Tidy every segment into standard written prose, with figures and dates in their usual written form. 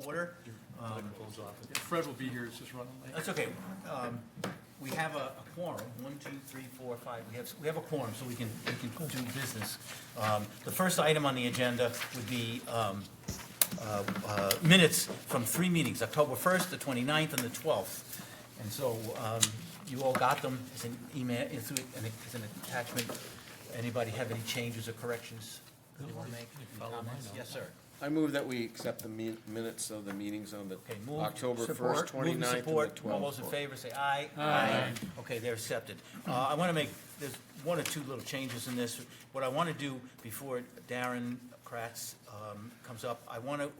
order. Fred will be here, it's just running late. That's okay. We have a quorum, 1, 2, 3, 4, 5. We have a quorum, so we can do business. The first item on the agenda would be minutes from 3 meetings, October 1st, the 29th, and the 12th. And so you all got them as an email, as an attachment. Anybody have any changes or corrections they want to make? Comments? Yes, sir. I move that we accept the minutes of the meetings on the Okay, move. October Support. 1st, 29th, and the Support. 12th. All those in favor say aye. Aye. Okay, they're accepted. I want to make, there's 1 or 2 little changes in this. What I want to do before Darren Kratz comes up,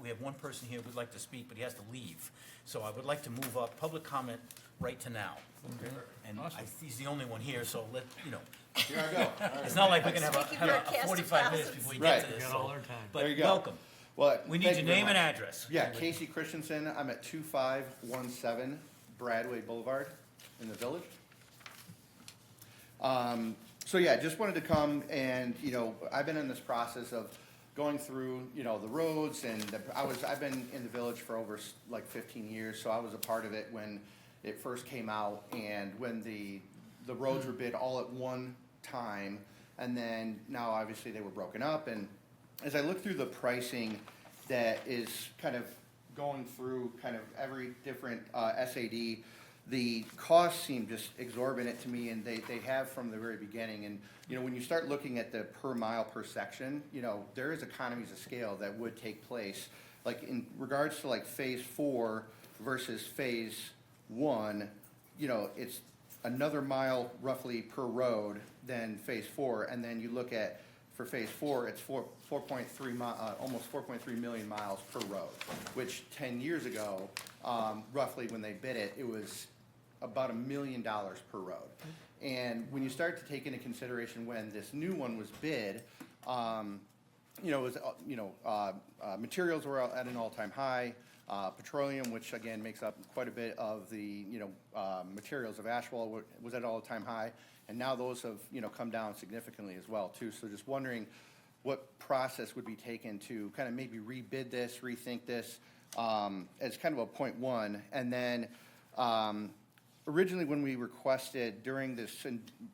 we have 1 person here who would like to speak, but he has to leave. So I would like to move up public comment right to now. And he's the only one here, so Here I go. it's not like we're going to have Speaking a for a cast of 45 minutes thousands. before you get to Right. this. We got all our time. But There you go. welcome. Well, We need thank your you very name and much. address. Yeah, Casey Christensen. I'm at 2517 Bradway Boulevard in the Village. So yeah, just wanted to come and, I've been in this process of going through, the roads and I've been in the Village for over like 15 years, so I was a part of it when it first came out and when the roads were bid all at one time, and then now obviously they were broken up. And as I look through the pricing that is kind of going through kind of every different SAD, the costs seem just exorbitant to me, and they have from the very beginning. And, when you start looking at the per mile per section, there is economies of scale that would take place. Like in regards to like phase 4 versus phase 1, it's another mile roughly per road than phase 4. And then you look at, for phase 4, it's 4.3 almost 4.3 million miles per road, which 10 years ago, roughly when they bid it, it was about $1 million per road. And when you start to take into consideration when this new one was bid, materials were at an all-time high. Petroleum, which again makes up quite a bit of the materials of asphalt, was at an all-time high, and now those have come down significantly as well too. So just wondering what process would be taken to kind of maybe rebid this, rethink this as kind of a point 1, and then. Originally, when we requested during this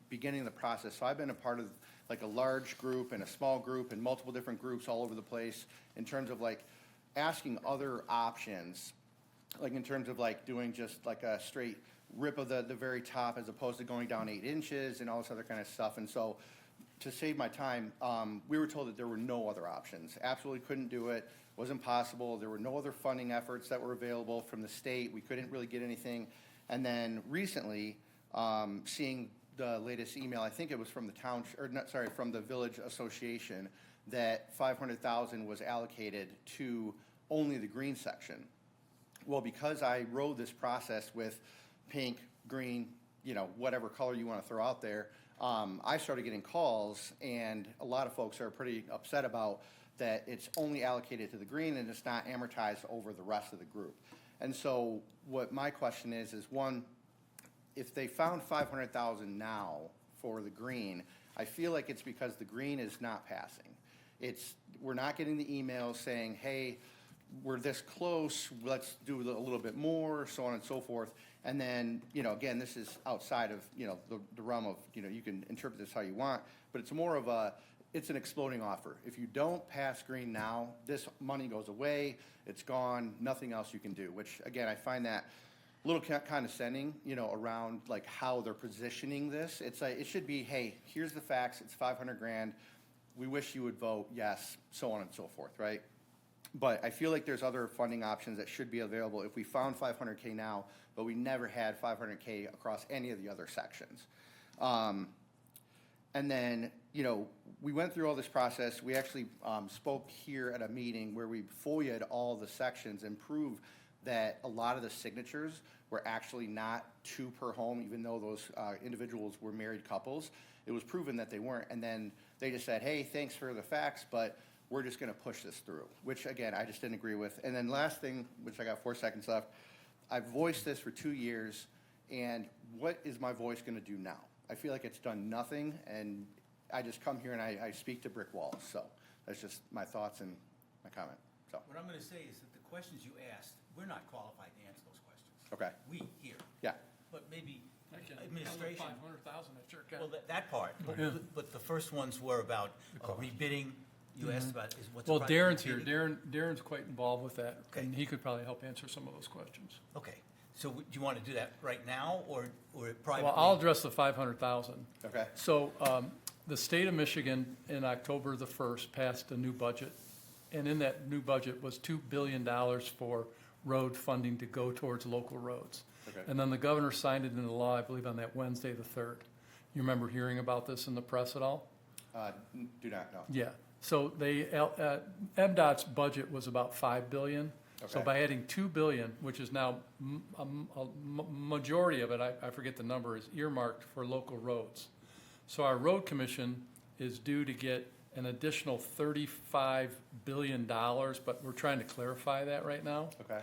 beginning of the process, so I've been a part of like a large group and a small group and multiple different groups all over the place in terms of like asking other options, like in terms of like doing just like a straight rip of the very top as opposed to going down 8 inches and all this other kind of stuff. And so to save my time, we were told that there were no other options. Absolutely couldn't do it. Wasn't possible. There were no other funding efforts that were available from the state. We couldn't really get anything. And then recently, seeing the latest email, I think it was from the from the Village Association, that $500,000 was allocated to only the green section. Well, because I rode this process with pink, green, whatever color you want to throw out there, I started getting calls, and a lot of folks are pretty upset about that it's only allocated to the green and it's not amortized over the rest of the group. And so what my question is 1, if they found $500,000 now for the green, I feel like it's because the green is not passing. We're not getting the emails saying, hey, we're this close, let's do a little bit more, so on and so forth. And then, again, this is outside of, the realm of, you can interpret this how you want, but it's more of it's an exploding offer. If you don't pass green now, this money goes away, it's gone, nothing else you can do, which, again, I find that a little condescending, around like how they're positioning this. It's like, it should be, hey, here's the facts, it's $500,000, we wish you would vote yes, so on and so forth, right? But I feel like there's other funding options that should be available if we found $500K now, but we never had $500K across any of the other sections. And then, we went through all this process. We actually spoke here at a meeting where we FOIA'd all the sections and proved that a lot of the signatures were actually not 2 per home, even though those individuals were married couples. It was proven that they weren't. And then they just said, hey, thanks for the facts, but we're just going to push this through, which, again, I just didn't agree with. And then last thing, which I got 4 seconds left, I've voiced this for 2 years, and what is my voice going to do now? I feel like it's done nothing, and I just come here and I speak to brick walls. So that's just my thoughts and my comment. So What I'm going to say is that the questions you asked, we're not qualified to answer those questions. Okay, We here, yeah, but maybe I can- administration. 500,000, I sure can. Well, that part, but the first ones were about rebidding. You asked about is what's. Well, private Darren's here. rebidding? Darren's quite involved with that, Okay. and he could probably help answer some of those questions. Okay, so do you want to do that right now, or privately? Well, I'll address the 500,000. okay, So, the state of Michigan in October the 1st passed a new budget, and in that new budget was $2 billion for road funding to go towards local roads. Okay. And then the governor signed it into law, I believe, on that Wednesday the 3rd. You remember hearing about this in the press at all? do not know. Yeah, so MDOT's budget was about $5 billion. So Okay. by adding $2 billion, which is now a majority of it, I forget the number, is earmarked for local roads. So our road commission is due to get an additional $35 billion, but we're trying to clarify that right now. Okay,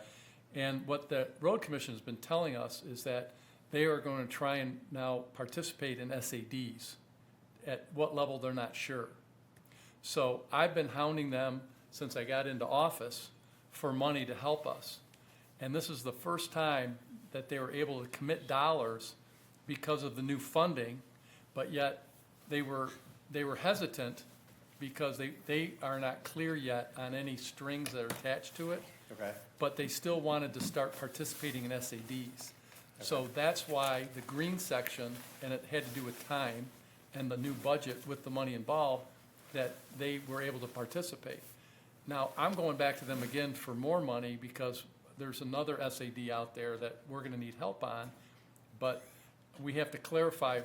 And what the road commission has been telling us is that they are going to try and now participate in SADs. At what level, they're not sure. So I've been hounding them since I got into office for money to help us. And this is the first time that they were able to commit dollars because of the new funding, but yet they were hesitant because they are not clear yet on any strings that are attached to it, okay, but they still wanted to start participating in SADs. So that's why the green section, and it had to do with time and the new budget with the money involved, that they were able to participate. Now, I'm going back to them again for more money because there's another SAD out there that we're gonna need help on, but we have to clarify,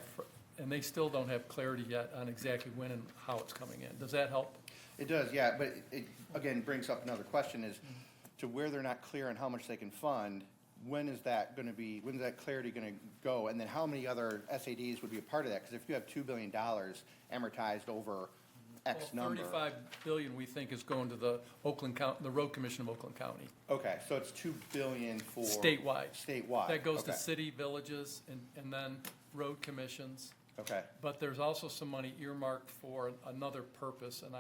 and they still don't have clarity yet on exactly when and how it's coming in. Does that help? it does, yeah, but it, again, brings up another question is, to where they're not clear on how much they can fund, when is that gonna be, when is that clarity gonna go? And then how many other SADs would be a part of that? Because if you have $2 billion amortized over X Well, number. 35 billion, we think, is going to the Oakland County, the Road Commission of Oakland County, Okay, so it's $2 billion for. statewide. Statewide. That goes to okay, city, villages, and then road commissions. Okay, But there's also some money earmarked for another purpose, and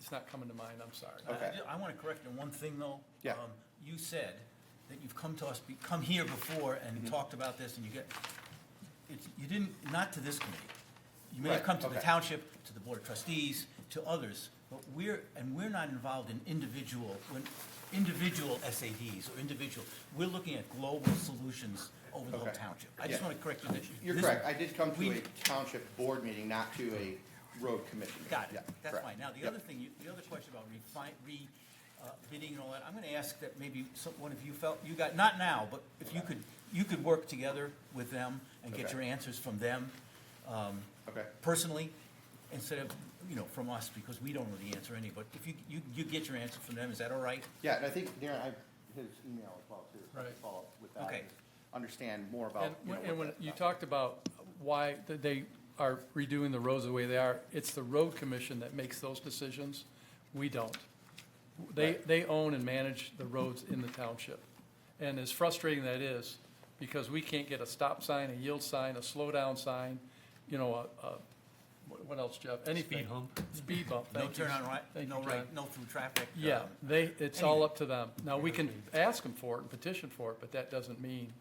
it's not coming to mind, I'm sorry. Okay. I want to correct you on one thing, though. Yeah. You said that you've come to us, come here before and Mm-hmm. talked about this, and you didn't, not to this committee. You may have Right, come to the okay. township, to the board of trustees, to others, but we're not involved in individual SADs or individual. We're looking at global solutions over the whole Okay. township. I just Yeah. want to correct you that. you're this- correct, I did come to we- a township board meeting, not to a road commission. meeting. Got Yeah, it, that's correct. fine. Now, the Yep. other thing, the other question about bidding and all that, I'm gonna ask that maybe one of you felt, you got, not now, but if you could work together with them and get Okay. your answers from them, Okay, personally, instead of, from us, because we don't know the answer any, but if you get your answer from them, is that all right? yeah, and I think Darren, I have his email as well, too. so I can Right. Follow up with that. Okay. Understand more about, And when what you that- talked about why they are redoing the roads the way they are, it's the road commission that makes those decisions. We don't. Right. They own and manage the roads in the township. And as frustrating that is, because we can't get a stop sign, a yield sign, a slow down sign, what else, Jeff? Anything. Speed hump. Speed bump, No thank you. turn on right, Thank no you, right, John. no through traffic. Yeah, it's all up to them. Now, we can ask them for it and petition for it, but that doesn't mean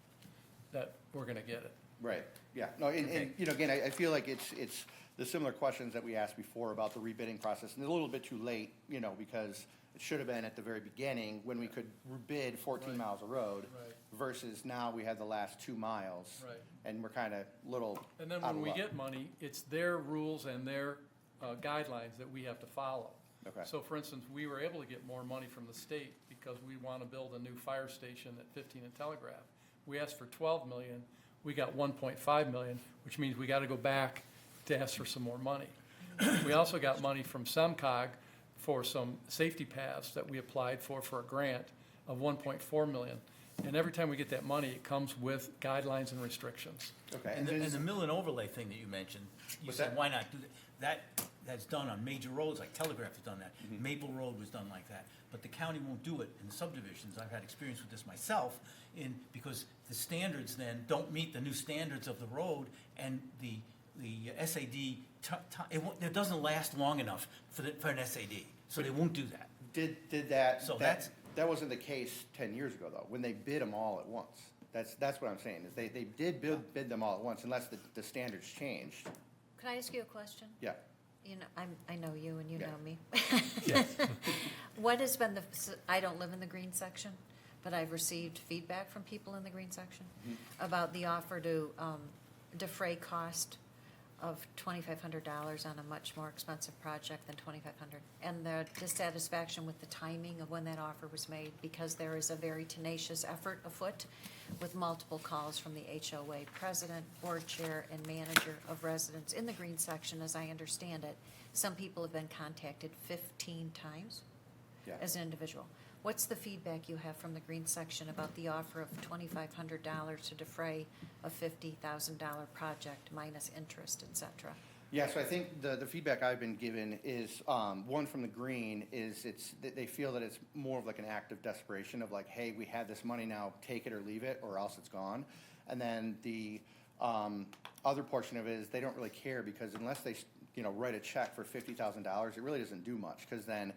that we're gonna get it. Right, yeah, no, and, again, I feel like it's the similar questions that we asked before about the rebidding process, and it's a little bit too late, because it should have been at the very beginning, when we could rebid 14 Right. miles of road, Right. versus now we have the last 2 miles. Right. And we're kind of little And then out when of we luck. get money, it's their rules and their guidelines that we have to follow. Okay. So for instance, we were able to get more money from the state because we want to build a new fire station at 15 and Telegraph. We asked for 12 million, we got 1.5 million, which means we got to go back to ask for some more money. We also got money from SEMCOG for some safety paths that we applied for a grant of 1.4 million. And every time we get that money, it comes with guidelines and restrictions. Okay, And and the then, mill and overlay thing that you mentioned, you What's said, that? why not do that? That's done on major roads, like Telegraph has done that. Mm-hmm. Maple Road was done like that. But the county won't do it in subdivisions. I've had experience with this myself, because the standards then don't meet the new standards of the road, and the SAD, it doesn't last long enough for an SAD, so they won't do that. did that. So that- That wasn't the case 10 years ago, though, when they bid them all at once. That's what I'm saying, is they did bid them all at once, unless the standards changed. Could I ask you a question? Yeah. You know, I know you and you Yeah. know me. Yes. What has been I don't live in the green section, but I've received feedback from people in the green section about the offer to defray cost of $2,500 on a much more expensive project than $2,500. And the dissatisfaction with the timing of when that offer was made, because there is a very tenacious effort afoot with multiple calls from the HOA president, board chair, and manager of residents in the green section, as I understand it. Some people have been contacted 15 times Yeah. as an individual. What's the feedback you have from the green section about the offer of $2,500 to defray a $50,000 project minus interest, et cetera? Yeah, so I think the feedback I've been given is, one from the green is they feel that it's more of like an act of desperation of like, hey, we have this money now, take it or leave it, or else it's gone. And then the other portion of it is they don't really care, because unless they, write a check for $50,000, it really doesn't do much, because then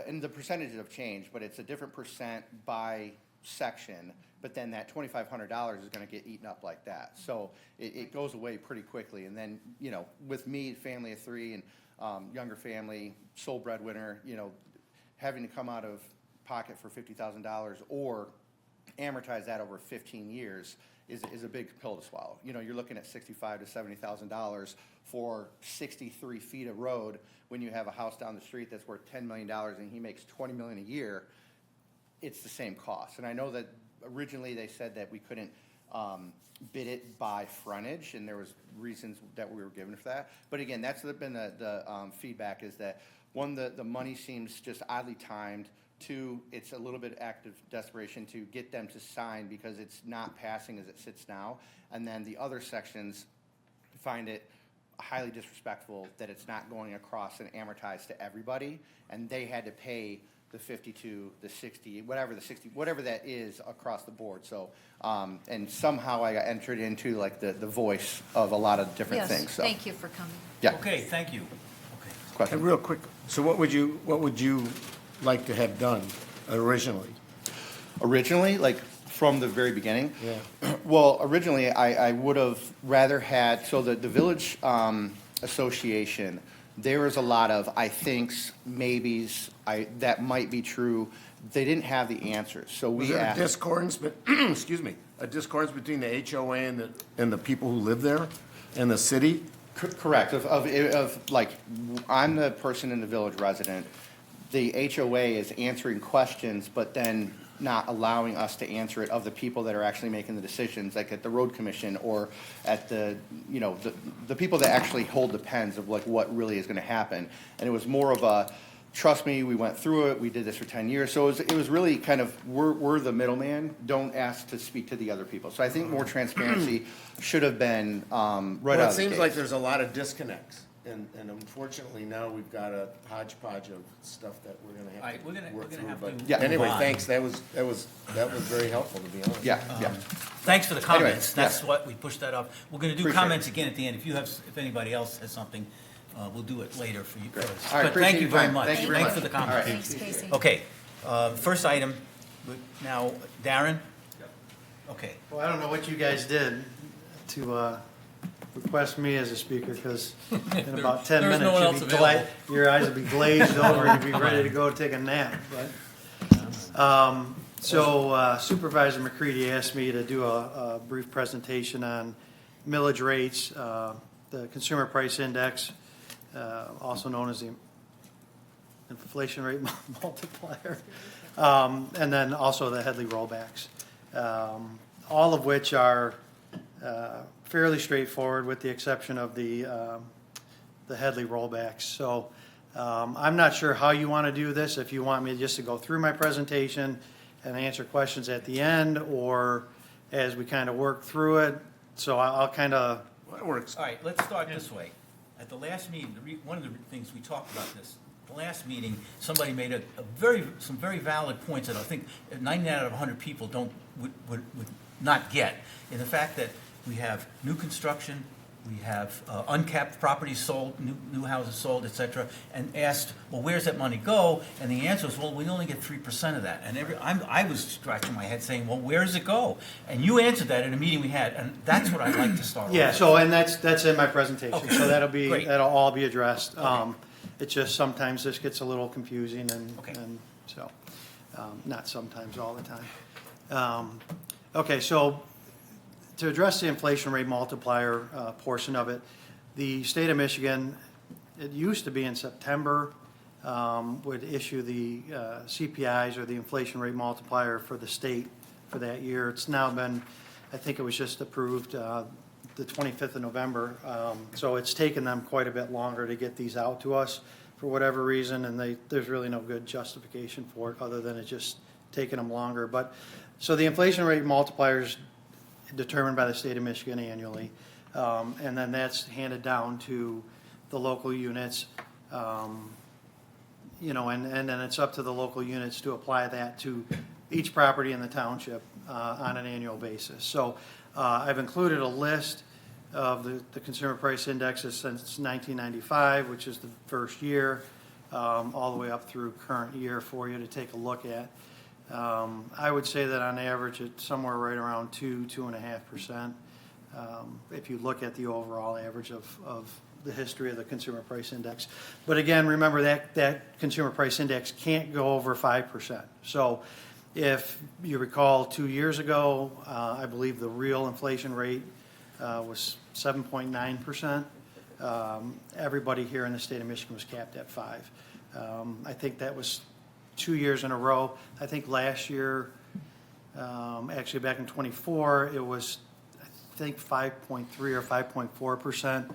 and the percentages have changed, but it's a different percent by section, but then that $2,500 is gonna get eaten up like that. So it goes away pretty quickly. And then, with me, family of three, and younger family, sole breadwinner, having to come out of pocket for $50,000 or amortize that over 15 years is a big pill to swallow. You're looking at $65,000 to $70,000 for 63 feet of road, when you have a house down the street that's worth $10 million and he makes $20 million a year. It's the same cost. And I know that originally they said that we couldn't bid it by frontage, and there was reasons that we were given for that. But again, that's been the feedback, is that, one, the money seems just oddly timed. Two, it's a little bit act of desperation to get them to sign, because it's not passing as it sits now. And then the other sections find it highly disrespectful that it's not going across and amortized to everybody, and they had to pay the 52, the 60, whatever that is across the board. So, and somehow I got entered into like the voice of a lot of different things. Yes, So, thank you for coming. yeah. Okay, thank you. Okay. Question? Real quick, so what would you like to have done originally? Originally, like from the very beginning? Yeah. Well, originally, I would have rather had, so the Village Association, there was a lot of I thinks, maybes, that might be true. They didn't have the answers, so Was we there a asked. discordance, excuse me, a discordance between the HOA and the people who live there and the city? Correct, like, I'm the person in the village resident. The HOA is answering questions, but then not allowing us to answer it, of the people that are actually making the decisions, like at the road commission, or at the people that actually hold the pens of like what really is gonna happen. And it was more of a, trust me, we went through it, we did this for 10 years. So it was really kind of, we're the middleman, don't ask to speak to the other people. So I think more transparency should have been right out of the Well, it seems gate. like there's a lot of disconnects, and unfortunately now we've got a hodgepodge of stuff that we're All gonna right, have we're to gonna work through. have But to Yeah. anyway, move on. thanks, that was very helpful, to be honest. Yeah. Thanks for the Anyway, comments. That's yeah. what, we pushed that up. We're gonna do Appreciate comments again at the end. If anybody else has something, we'll do it later for you. Great. first. All right, But thank appreciate you your very time. much. Thank you very Thanks much. for the All right. comments. Thanks, Casey. Okay, first item, now, Darren? Okay. Well, I don't know what you guys did to request me as a speaker, because in about 10 There's no one minutes, else available. your eyes will be glazed over and you'll be ready to go take a nap. So Supervisor McCready asked me to do a brief presentation on millage rates, the consumer price index, also known as the inflation rate multiplier, and then also the Headley rollbacks, all of which are fairly straightforward, with the exception of the Headley rollbacks. So I'm not sure how you want to do this, if you want me just to go through my presentation and answer questions at the end, or as we kind of work through it. So I'll kind of, That works. All right, let's start this way. At the last meeting, one of the things we talked about this, the last meeting, somebody made some very valid points that I think 99 out of 100 people would not get. In the fact that we have new construction, we have uncapped properties sold, new houses sold, et cetera, and asked, well, where's that money go? And the answer was, well, we only get 3% of that. And I was scratching my head saying, well, where does it go? And you answered that in a meeting we had, and that's what I'd like to start with. Yeah, so, and that's in my presentation, Okay. so Great. that'll all be addressed. It's just sometimes this gets a little confusing Okay. and so, not sometimes, all the time. Okay, so to address the inflation rate multiplier portion of it, the state of Michigan, it used to be in September, would issue the CPIs or the inflation rate multiplier for the state for that year. It's now been, I think it was just approved the 25th of November. So it's taken them quite a bit longer to get these out to us for whatever reason, and there's really no good justification for it other than it just taking them longer. But, so the inflation rate multiplier is determined by the state of Michigan annually, and then that's handed down to the local units. You know, and then it's up to the local units to apply that to each property in the township on an annual basis. So I've included a list of the consumer price indexes since 1995, which is the first year, all the way up through current year for you to take a look at. I would say that on average, it's somewhere right around 2.5%. If you look at the overall average of the history of the consumer price index. But again, remember that consumer price index can't go over 5%. So if you recall 2 years ago, I believe the real inflation rate was 7.9%. Everybody here in the state of Michigan was capped at 5. I think that was 2 years in a row. I think last year, actually back in '24, it was, I think 5.3 or 5.4%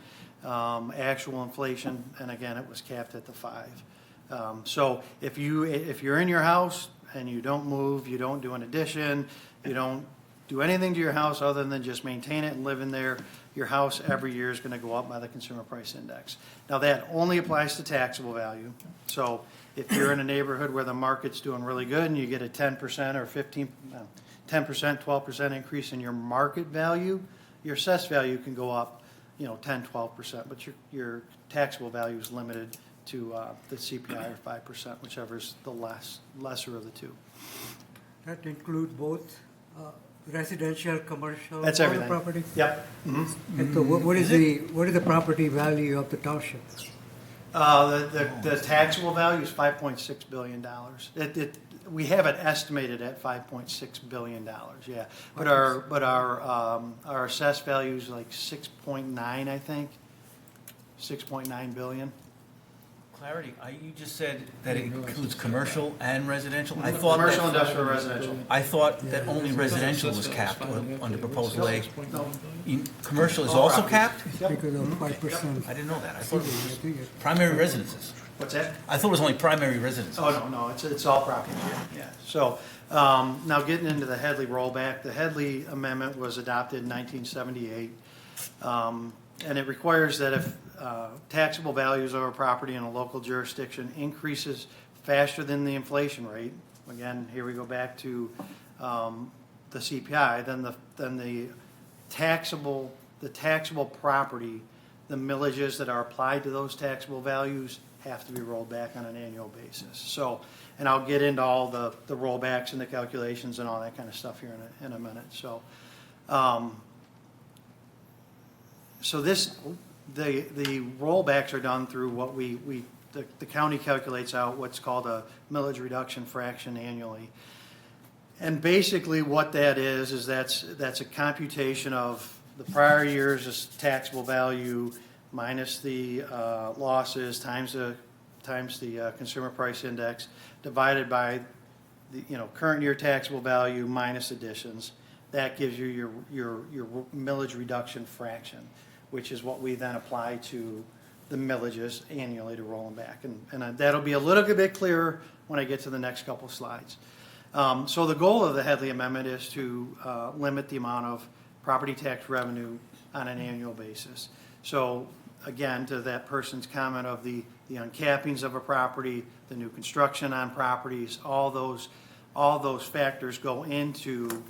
actual inflation, and again, it was capped at the 5. So if you're in your house and you don't move, you don't do an addition, you don't do anything to your house other than just maintain it and live in there, your house every year is going to go up by the consumer price index. Now that only applies to taxable value. So if you're in a neighborhood where the market's doing really good and you get a 10% or 10%, 12% increase in your market value, your assessed value can go up, 10, 12%, but your taxable value is limited to the CPI or 5%, whichever is the lesser of the two. That include both residential, commercial, That's all everything. the property? Yep. And so what is the property value of the township? The taxable value is $5.6 billion. We have it estimated at $5.6 billion, yeah. But our assessed value is like 6.9, I think, 6.9 billion. Clarity, you just said that it includes commercial and residential? I thought Commercial, that, industrial, residential. I thought that only residential was capped under proposal A. Commercial is also capped? Because of 5%. I didn't know that. I thought it was just primary residences. What's that? I thought it was only primary residences. Oh, no, it's all property, yeah. So, now getting into the Headley rollback, the Headley Amendment was adopted in 1978. And it requires that if taxable values of a property in a local jurisdiction increases faster than the inflation rate, again, here we go back to the CPI, then the taxable property, the millages that are applied to those taxable values have to be rolled back on an annual basis. So, and I'll get into all the rollbacks and the calculations and all that kind of stuff here in a minute. So, so the rollbacks are done through what the county calculates out what's called a millage reduction fraction annually. And basically what that is that's a computation of the prior year's taxable value minus the losses times the consumer price index divided by the current year taxable value minus additions. That gives you your millage reduction fraction, which is what we then apply to the millages annually to roll them back. And that'll be a little bit clearer when I get to the next couple slides. So the goal of the Headley Amendment is to limit the amount of property tax revenue on an annual basis. So again, to that person's comment of the uncappings of a property, the new construction on properties, all those factors go into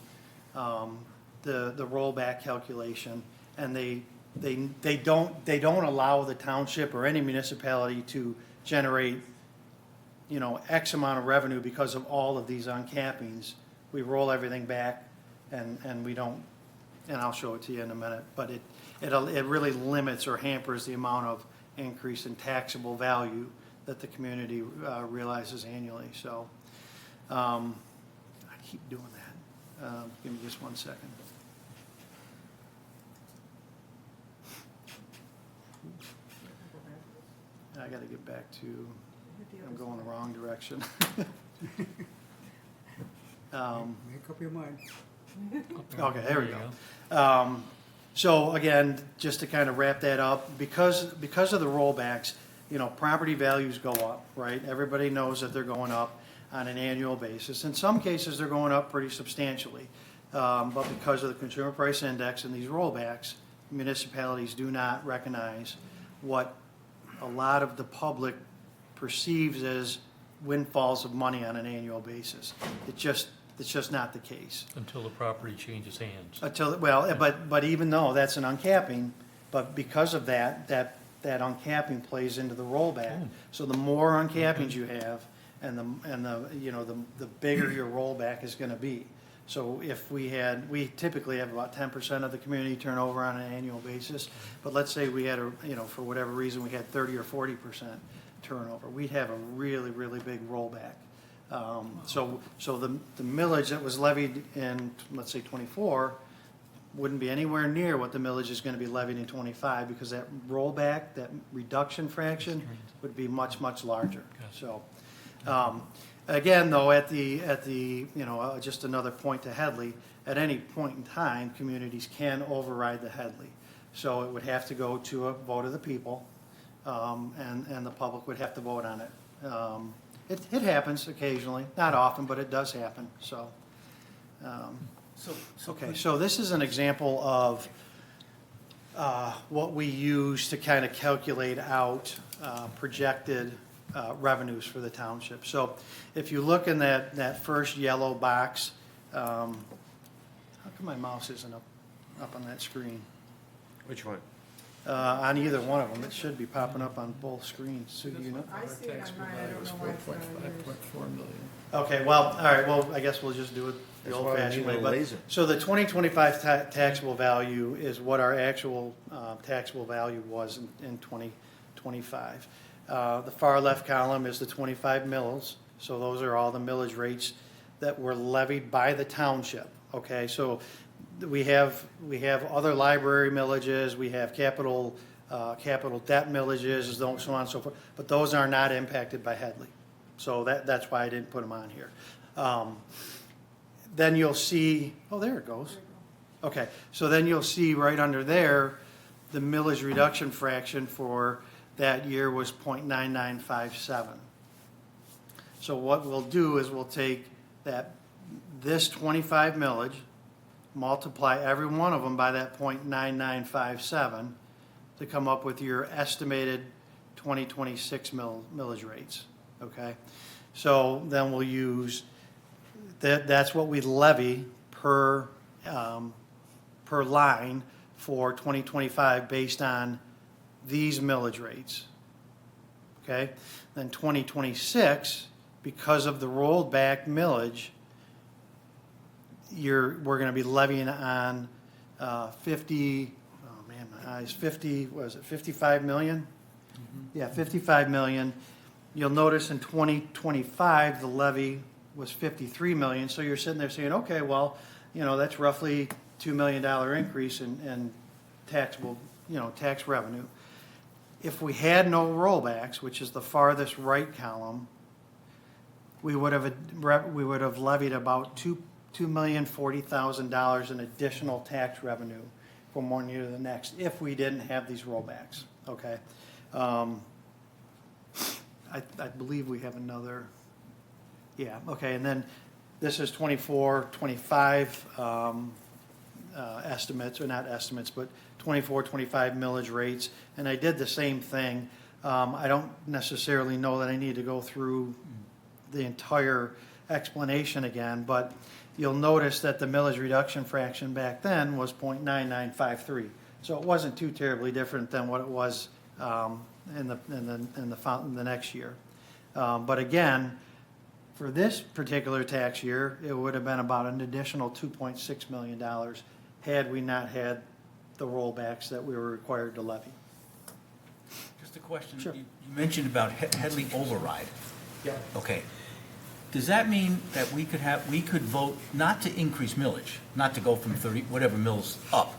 the rollback calculation, and they they don't allow the township or any municipality to generate, X amount of revenue because of all of these uncappings. We roll everything back and we don't, and I'll show it to you in a minute, but it really limits or hampers the amount of increase in taxable value that the community realizes annually. So I keep doing that. Give me just 1 second. I got to get back to, I'm going the wrong direction. Make up your mind. Okay, there we go. So again, just to kind of wrap that up, because of the rollbacks, property values go up, right? Everybody knows that they're going up on an annual basis. In some cases, they're going up pretty substantially. But because of the consumer price index and these rollbacks, municipalities do not recognize what a lot of the public perceives as windfalls of money on an annual basis. It's just not the case. Until the property changes hands. But even though that's an uncapping, but because of that uncapping plays into the rollback. So the more uncappings you have, and the bigger your rollback is gonna be. So if we typically have about 10% of the community turnover on an annual basis, but let's say we had for whatever reason, we had 30 or 40% turnover, we'd have a really, really big rollback. So the millage that was levied in, let's say, 24, wouldn't be anywhere near what the millage is gonna be levied in 25, because that rollback, that reduction fraction would be much, much larger. So, again, though, at the just another point to Headley, at any point in time, communities can override the Headley. So it would have to go to a vote of the people, and the public would have to vote on it. It happens occasionally, not often, but it does happen, so. Okay, so this is an example of what we use to kind of calculate out projected revenues for the township. So if you look in that first yellow box, how come my mouse isn't up on that screen? Which one? On either one of them, it should be popping up on both screens. So you know? I see it on mine, I don't know why it's not on yours. 4.4 million. Okay, well, all right, well, I guess we'll just do it the That's why we old-fashioned need way. a But laser. so the 2025 taxable value is what our actual taxable value was in 2025. The far left column is the 25 mills, so those are all the millage rates that were levied by the township, okay? So we have other library millages, we have capital debt millages, so on and so forth, but those are not impacted by Headley. So that's why I didn't put them on here. Then you'll see, oh, there it goes. Okay, so then you'll see right under there, the millage reduction fraction for that year was 0.9957. So what we'll do is we'll take this 25 millage, multiply every one of them by that 0.9957 to come up with your estimated 2026 millage rates, okay? So then we'll use, that's what we levy per line for 2025 based on these millage rates, okay? Then 2026, because of the rolled back millage, we're going to be levying on 50, oh man, my eyes, 50, what is it, 55 million? Yeah, 55 million. You'll notice in 2025, the levy was 53 million, so you're sitting there saying, okay, well, that's roughly $2 million increase in taxable, tax revenue. If we had no rollbacks, which is the farthest right column, we would have levied about $2,040,000 in additional tax revenue from one year to the next if we didn't have these rollbacks, okay? I believe we have another, yeah, okay, and then this is 24, 25 estimates, or not estimates, but 24, 25 millage rates, and I did the same thing. I don't necessarily know that I need to go through the entire explanation again, but you'll notice that the millage reduction fraction back then was 0.9953. So it wasn't too terribly different than what it was in the next year. But again, for this particular tax year, it would have been about an additional $2.6 million had we not had the rollbacks that we were required to levy. Just a question. Sure. You mentioned about Headley override. Yep. Okay. Does that mean that we could vote not to increase millage, not to go from 30, whatever mills up,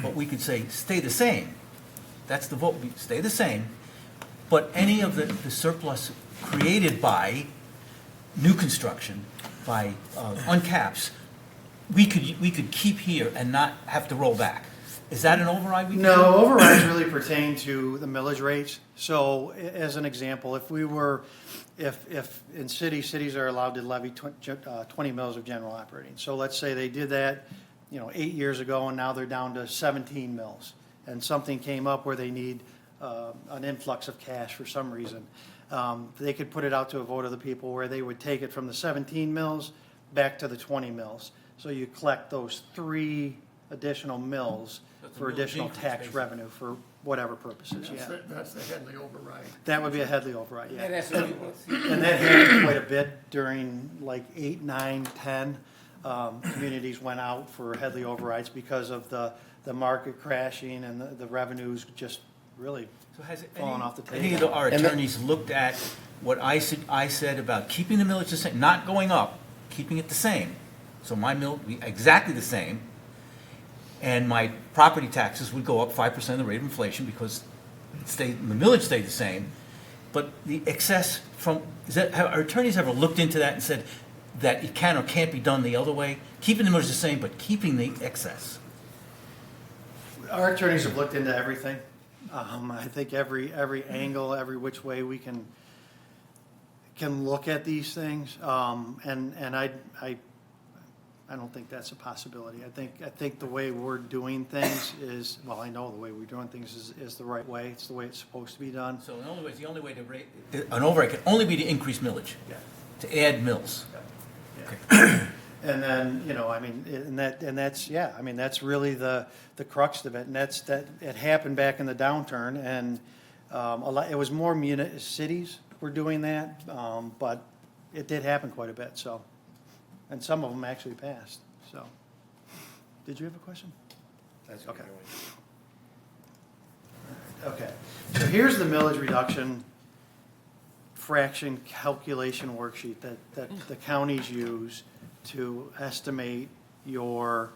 but we could say, stay the same? That's the vote, stay the same, but any of the surplus created by new construction, by uncaps, we could keep here and not have to roll back. Is that an override we can do? No, overrides really pertain to the millage rates. So as an example, if in cities are allowed to levy 20 mills of general operating. So let's say they did that, 8 years ago, and now they're down to 17 mills. And something came up where they need an influx of cash for some reason. They could put it out to a vote of the people where they would take it from the 17 mills back to the 20 mills. So you collect those 3 additional mills That's a for millage additional increase, tax basically. revenue for whatever purposes, yeah. That's the Headley override. That would be a Headley override, yeah. That has to be- And that happened quite a bit during like 8, 9, 10. Communities went out for Headley overrides because of the market crashing and the revenues just really So has falling off the any of table. our attorneys looked at what I said about keeping the millage the same, not going up, keeping it the same? So my mill would be exactly the same, and my property taxes would go up 5% of the rate of inflation because the millage stayed the same. But the excess have our attorneys ever looked into that and said that it can or can't be done the other way? Keeping the millage the same, but keeping the excess. Our attorneys have looked into everything. I think every angle, every which way we can look at these things. And I don't think that's a possibility. I think the way we're doing things is, well, I know the way we're doing things is the right way. It's the way it's supposed to be done. So the only way to rate, an override can only be to increase millage, Yeah. to add mills. Yeah. And then, that's really the crux of it. And it happened back in the downturn, and it was more cities were doing that, but it did happen quite a bit, so. And some of them actually passed, so. Did you have a question? That's Okay. Okay, so here's the millage reduction fraction calculation worksheet that the counties use to estimate your,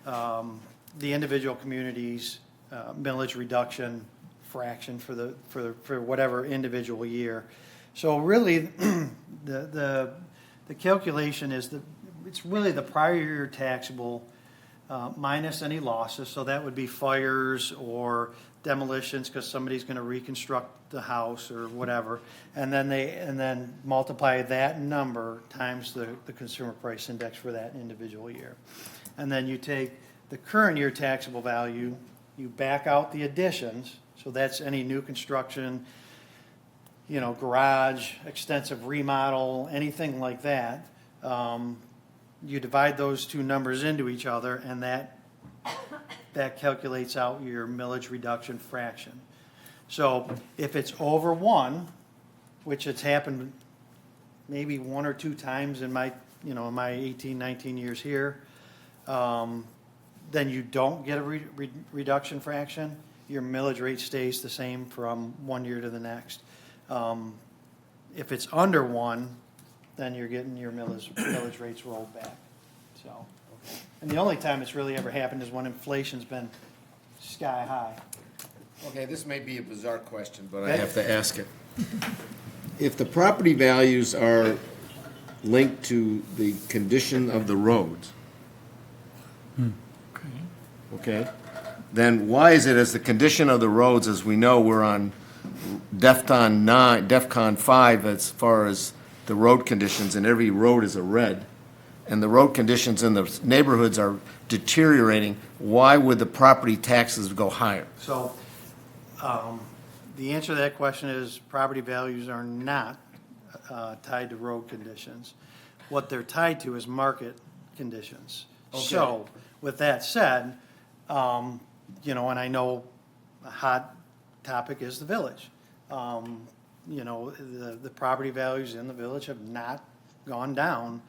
the individual communities' millage reduction fraction for whatever individual year. So really, the calculation is it's really the prior year taxable minus any losses. So that would be fires or demolitions because somebody's going to reconstruct the house or whatever, and then multiply that number times the consumer price index for that individual year, and then you take the current year taxable value, you back out the additions, so that's any new construction, garage, extensive remodel, anything like that. You divide those two numbers into each other, and that calculates out your millage reduction fraction. So if it's over 1, which it's happened maybe 1 or 2 times in my 18, 19 years here, then you don't get a reduction fraction. Your millage rate stays the same from one year to the next. If it's under 1, then you're getting your millage rates rolled back. So, and the only time it's really ever happened is when inflation's been sky high. Okay, this may be a bizarre question, but I Okay. have to ask it. If the property values are linked to the condition of the roads, okay, then why is it as the condition of the roads, as we know, we're on DEFCON 5 as far as the road conditions, and every road is a red, and the road conditions in the neighborhoods are deteriorating, why would the property taxes go higher? So, the answer to that question is property values are not tied to road conditions. What they're tied to is market conditions. Okay. So, with that said, You know, and I know a hot topic is the village. You know, the property values in the village have not gone down,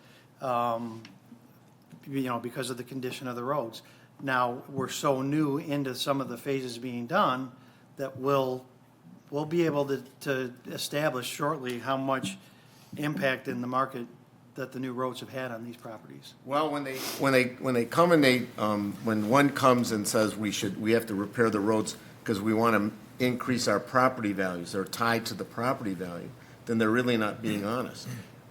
you know, because of the condition of the roads. Now, we're so new into some of the phases being done that we'll be able to establish shortly how much impact in the market that the new roads have had on these properties. Well, when they come and when one comes and says we have to repair the roads because we want to increase our property values, they're tied to the property value, then they're really not being honest.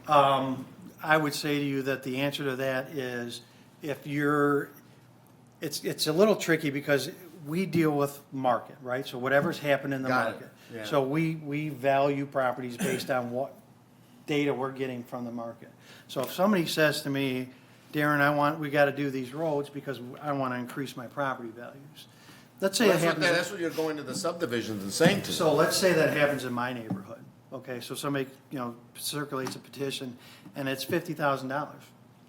I would say to you that the answer to that is if you're, it's a little tricky because we deal with market, right? So whatever's happened in the Got it. market. Yeah. So we value properties based on what data we're getting from the market. So if somebody says to me, Darren, we got to do these roads because I want to increase my property values. Let's say it happens. That's what you're going to the subdivisions and saying to them. So let's say that happens in my neighborhood, okay? So somebody, you know, circulates a petition, and it's $50,000.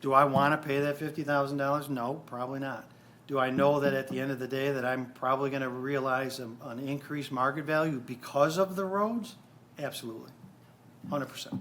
Do I want to pay that $50,000? No, probably not. Do I know that at the end of the day that I'm probably going to realize an increased market value because of the roads? Absolutely, 100%.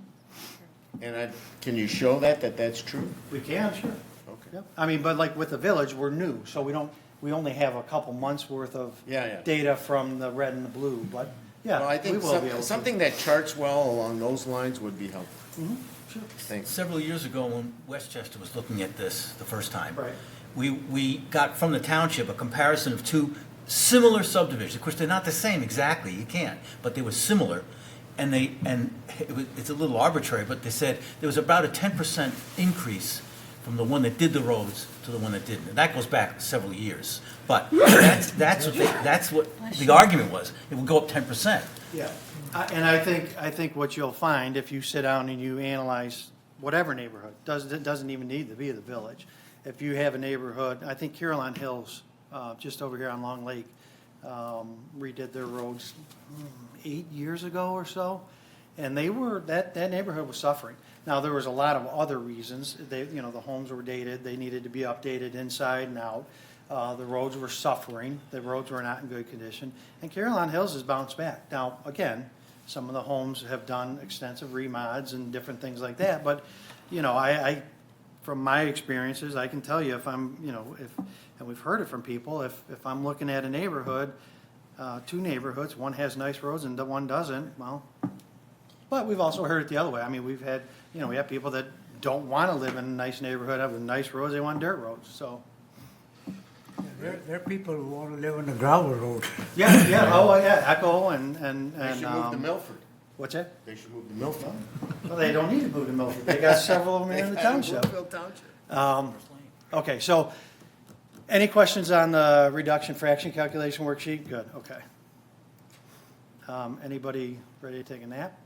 And can you show that's true? We can, sure. Okay. Yep. I mean, but like with the village, we're new, so we only have a couple months worth of Yeah. data from the red and the blue, but yeah, Well, I we think will be able to. something that charts well along those lines would be helpful. Sure. Thanks. Several years ago, when Westchester was looking at this the first time. Right. We got from the township a comparison of two similar subdivisions. Of course, they're not the same exactly, you can't, but they were similar. And it's a little arbitrary, but they said there was about a 10% increase from the one that did the roads to the one that didn't. And that goes back several years. But that's what the argument was. It would go up 10%. Yeah, and I think what you'll find if you sit down and you analyze whatever neighborhood, it doesn't even need to be the village. If you have a neighborhood, I think Caroline Hills, just over here on Long Lake, redid their roads 8 years ago or so, and that neighborhood was suffering. Now, there was a lot of other reasons. The homes were dated, they needed to be updated inside and out. The roads were suffering, the roads were not in good condition, and Caroline Hills has bounced back. Now, again, some of the homes have done extensive remods and different things like that, but, I from my experiences, I can tell you if I'm, and we've heard it from people, if I'm looking at a neighborhood, two neighborhoods, one has nice roads and the one doesn't, well, but we've also heard it the other way. I mean, we have people that don't want to live in a nice neighborhood, have nice roads, they want dirt roads, so. There are people who want to live on a gravel road. Yeah, Echo and. They should move to Milford. What's that? They should move to Milford. Well, they don't need to move to Milford. They got several of them in the township. Bloomfield Township. Okay, so any questions on the reduction fraction calculation worksheet? Good, okay. Anybody ready to take a nap?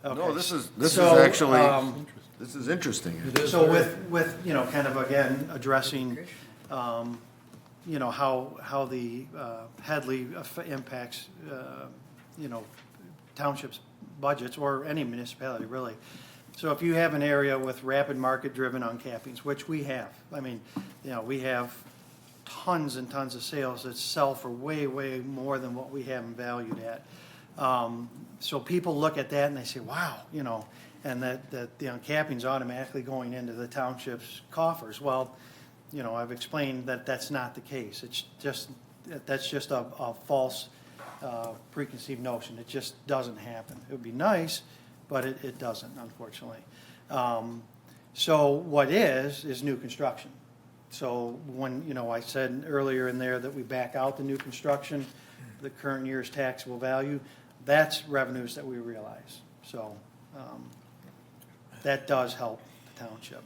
No, Okay. this is So, actually, this is interesting. So with, kind of again, addressing, how the Headley impacts, townships' budgets, or any municipality, really. So if you have an area with rapid market-driven uncappings, which we have, I mean, we have tons and tons of sales that sell for way, way more than what we have them valued at. So people look at that and they say, wow, and that the uncapping's automatically going into the township's coffers. Well, I've explained that that's not the case. That's just a false preconceived notion. It just doesn't happen. It would be nice, but it doesn't, unfortunately. So what is new construction. So when, I said earlier in there that we back out the new construction, the current year's taxable value, that's revenues that we realize. So that does help the township.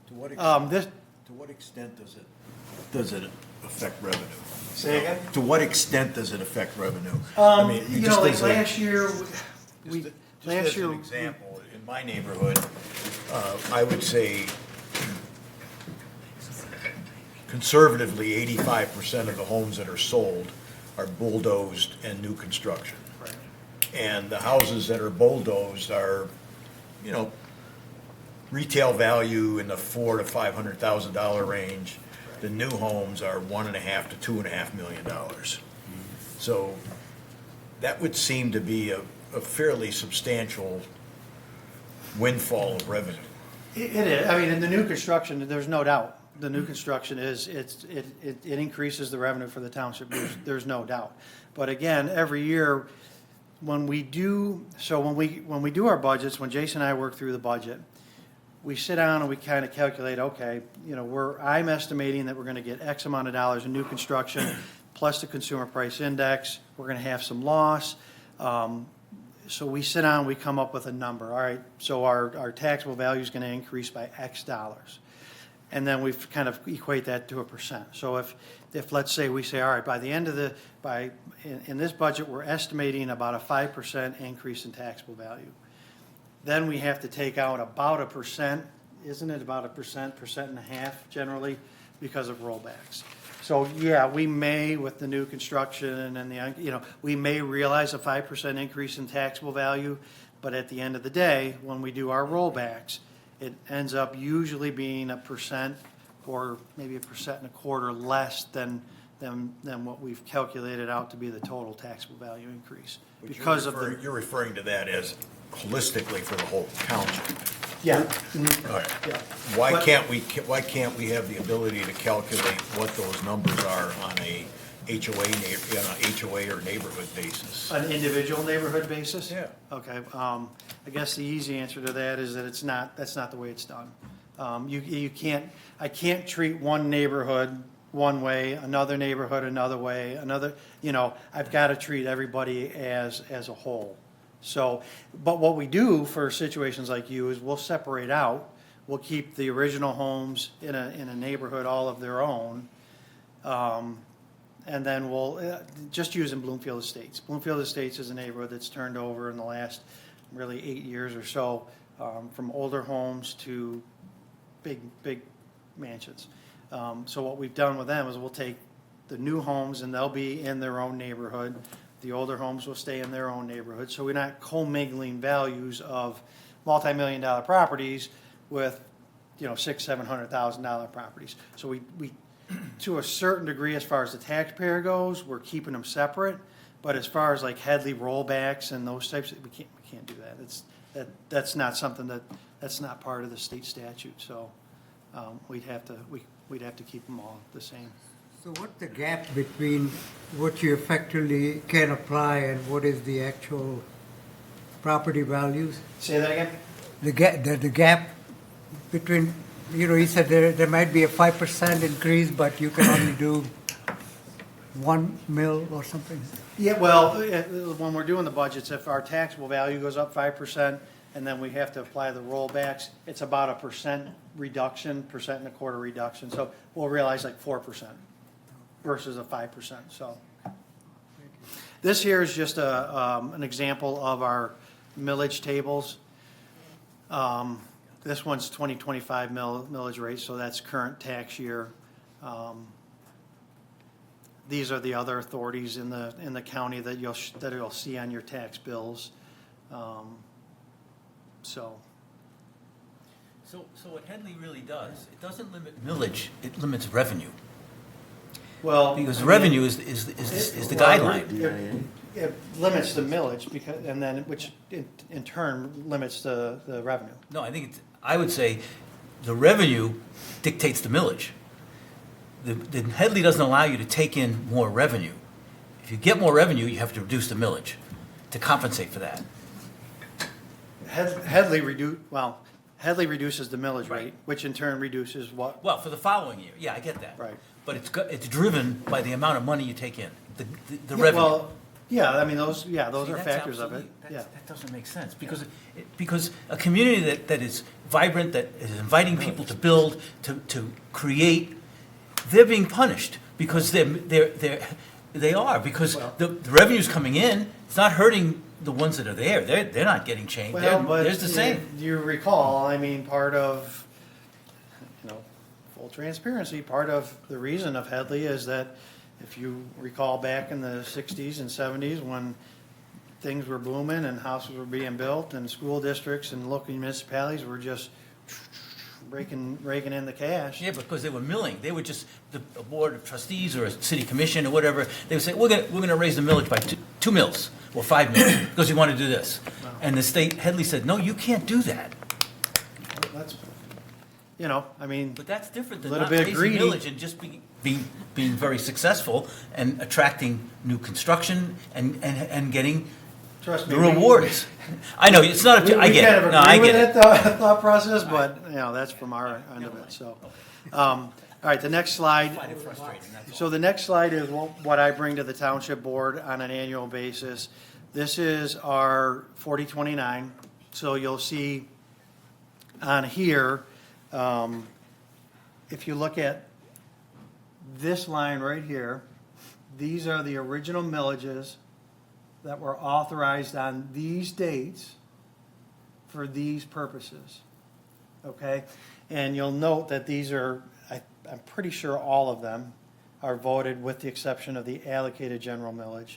To what extent does it affect revenue? Say again? To what extent does it affect revenue? I mean, it just like as a- last year, Just as an example, in my neighborhood, I would say conservatively, 85% of the homes that are sold are bulldozed and new construction. Right. And the houses that are bulldozed are, retail value in the $400,000 to $500,000 range. the new homes are $1.5 to $2.5 million. So that would seem to be a fairly substantial windfall of revenue. It is, I mean, in the new construction, there's no doubt. The new construction it increases the revenue for the township, there's no doubt. But again, every year, when we do our budgets, when Jason and I work through the budget, we sit down and we kind of calculate, okay, I'm estimating that we're gonna get X amount of dollars in new construction, plus the consumer price index, we're gonna have some loss. So we sit down, we come up with a number, all right, so our taxable value is gonna increase by X dollars. And then we kind of equate that to a percent. So if let's say we say, all right, by the end of in this budget, we're estimating about a 5% increase in taxable value. Then we have to take out about a percent, isn't it about a percent and a half generally, because of rollbacks. So yeah, we may, with the new construction and we may realize a 5% increase in taxable value, but at the end of the day, when we do our rollbacks, it ends up usually being a percent or maybe 1.25% less than what we've calculated out to be the total taxable value increase. But Because you're referring to that as holistically for the whole township. yeah. All right. Yeah. Why But- can't we have the ability to calculate what those numbers are on a HOA or neighborhood basis? An individual neighborhood basis? Yeah. Okay, I guess the easy answer to that is that that's not the way it's done. I can't treat one neighborhood one way, another neighborhood another way, I've got to treat everybody as a whole. So, but what we do for situations like you is we'll separate out, we'll keep the original homes in a neighborhood all of their own. And then we'll, just using Bloomfield Estates. Bloomfield Estates is a neighborhood that's turned over in the last really 8 years or so, from older homes to big mansions. So what we've done with them is we'll take the new homes and they'll be in their own neighborhood. The older homes will stay in their own neighborhood. So we're not commingling values of multi-million-dollar properties with, $600,000-$700,000 properties. So we to a certain degree, as far as the taxpayer goes, we're keeping them separate. But as far as like Headley rollbacks and those types, we can't do that. That's not something that's not part of the state statute. So we'd have to keep them all the same. So what's the gap between what you effectively can apply and what is the actual property values? Say that again? The gap between, you said there might be a 5% increase, but you can only do 1 mil or something? Yeah, well, when we're doing the budgets, if our taxable value goes up 5%, and then we have to apply the rollbacks, it's about a percent reduction, 1.25% reduction. So we'll realize like 4% versus a 5%. So this here is just an example of our millage tables. This one's 2025 millage rate, so that's current tax year. These are the other authorities in the county that you'll see on your tax bills. So what Headley really does, it doesn't limit millage, it limits revenue. well, Because I mean, revenue is the guideline. It limits the millage which in turn limits the revenue. No, I would say the revenue dictates the millage. The Headley doesn't allow you to take in more revenue. If you get more revenue, you have to reduce the millage to compensate for that. Headley reduces the millage rate, which in turn reduces what? Well, for the following year, yeah, I get that. Right. But it's driven by the amount of money you take in, the Yeah, revenue. well, yeah, I mean, those See, are that's factors of it, absolutely- yeah. That doesn't make sense, because a community that is vibrant, that is inviting people to build, to create, they're being punished, because they are, because Well- the revenue's coming in, it's not hurting the ones that are there, they're not getting changed, Well, but there's the same. you recall, I mean, part of, full transparency, part of the reason of Headley is that if you recall back in the 60s and 70s when things were booming and houses were being built and school districts and local municipalities were just raking in the cash. Yeah, because they were milling. They were just, the board of trustees or a city commission or whatever, they would say, we're gonna raise the millage by two mills or 5 mills because we want to do this. And the state, Headley said, no, you can't do that. That's, you know, I mean, But that's different than Little not bit raising greedy. millage and just being very successful and attracting new construction and getting trust me. the rewards. I know, it's not, I get it. No, I get it. We kind of agree with that thought process, but, you know, that's from our end of it, so. All right, the next slide. I find it frustrating, that's all. So the next slide is what I bring to the township board on an annual basis. This is our 4029, so you'll see on here, if you look at this line right here, these are the original millages that were authorized on these dates for these purposes, okay? And you'll note that these are, I'm pretty sure all of them are voted with the exception of the allocated general millage.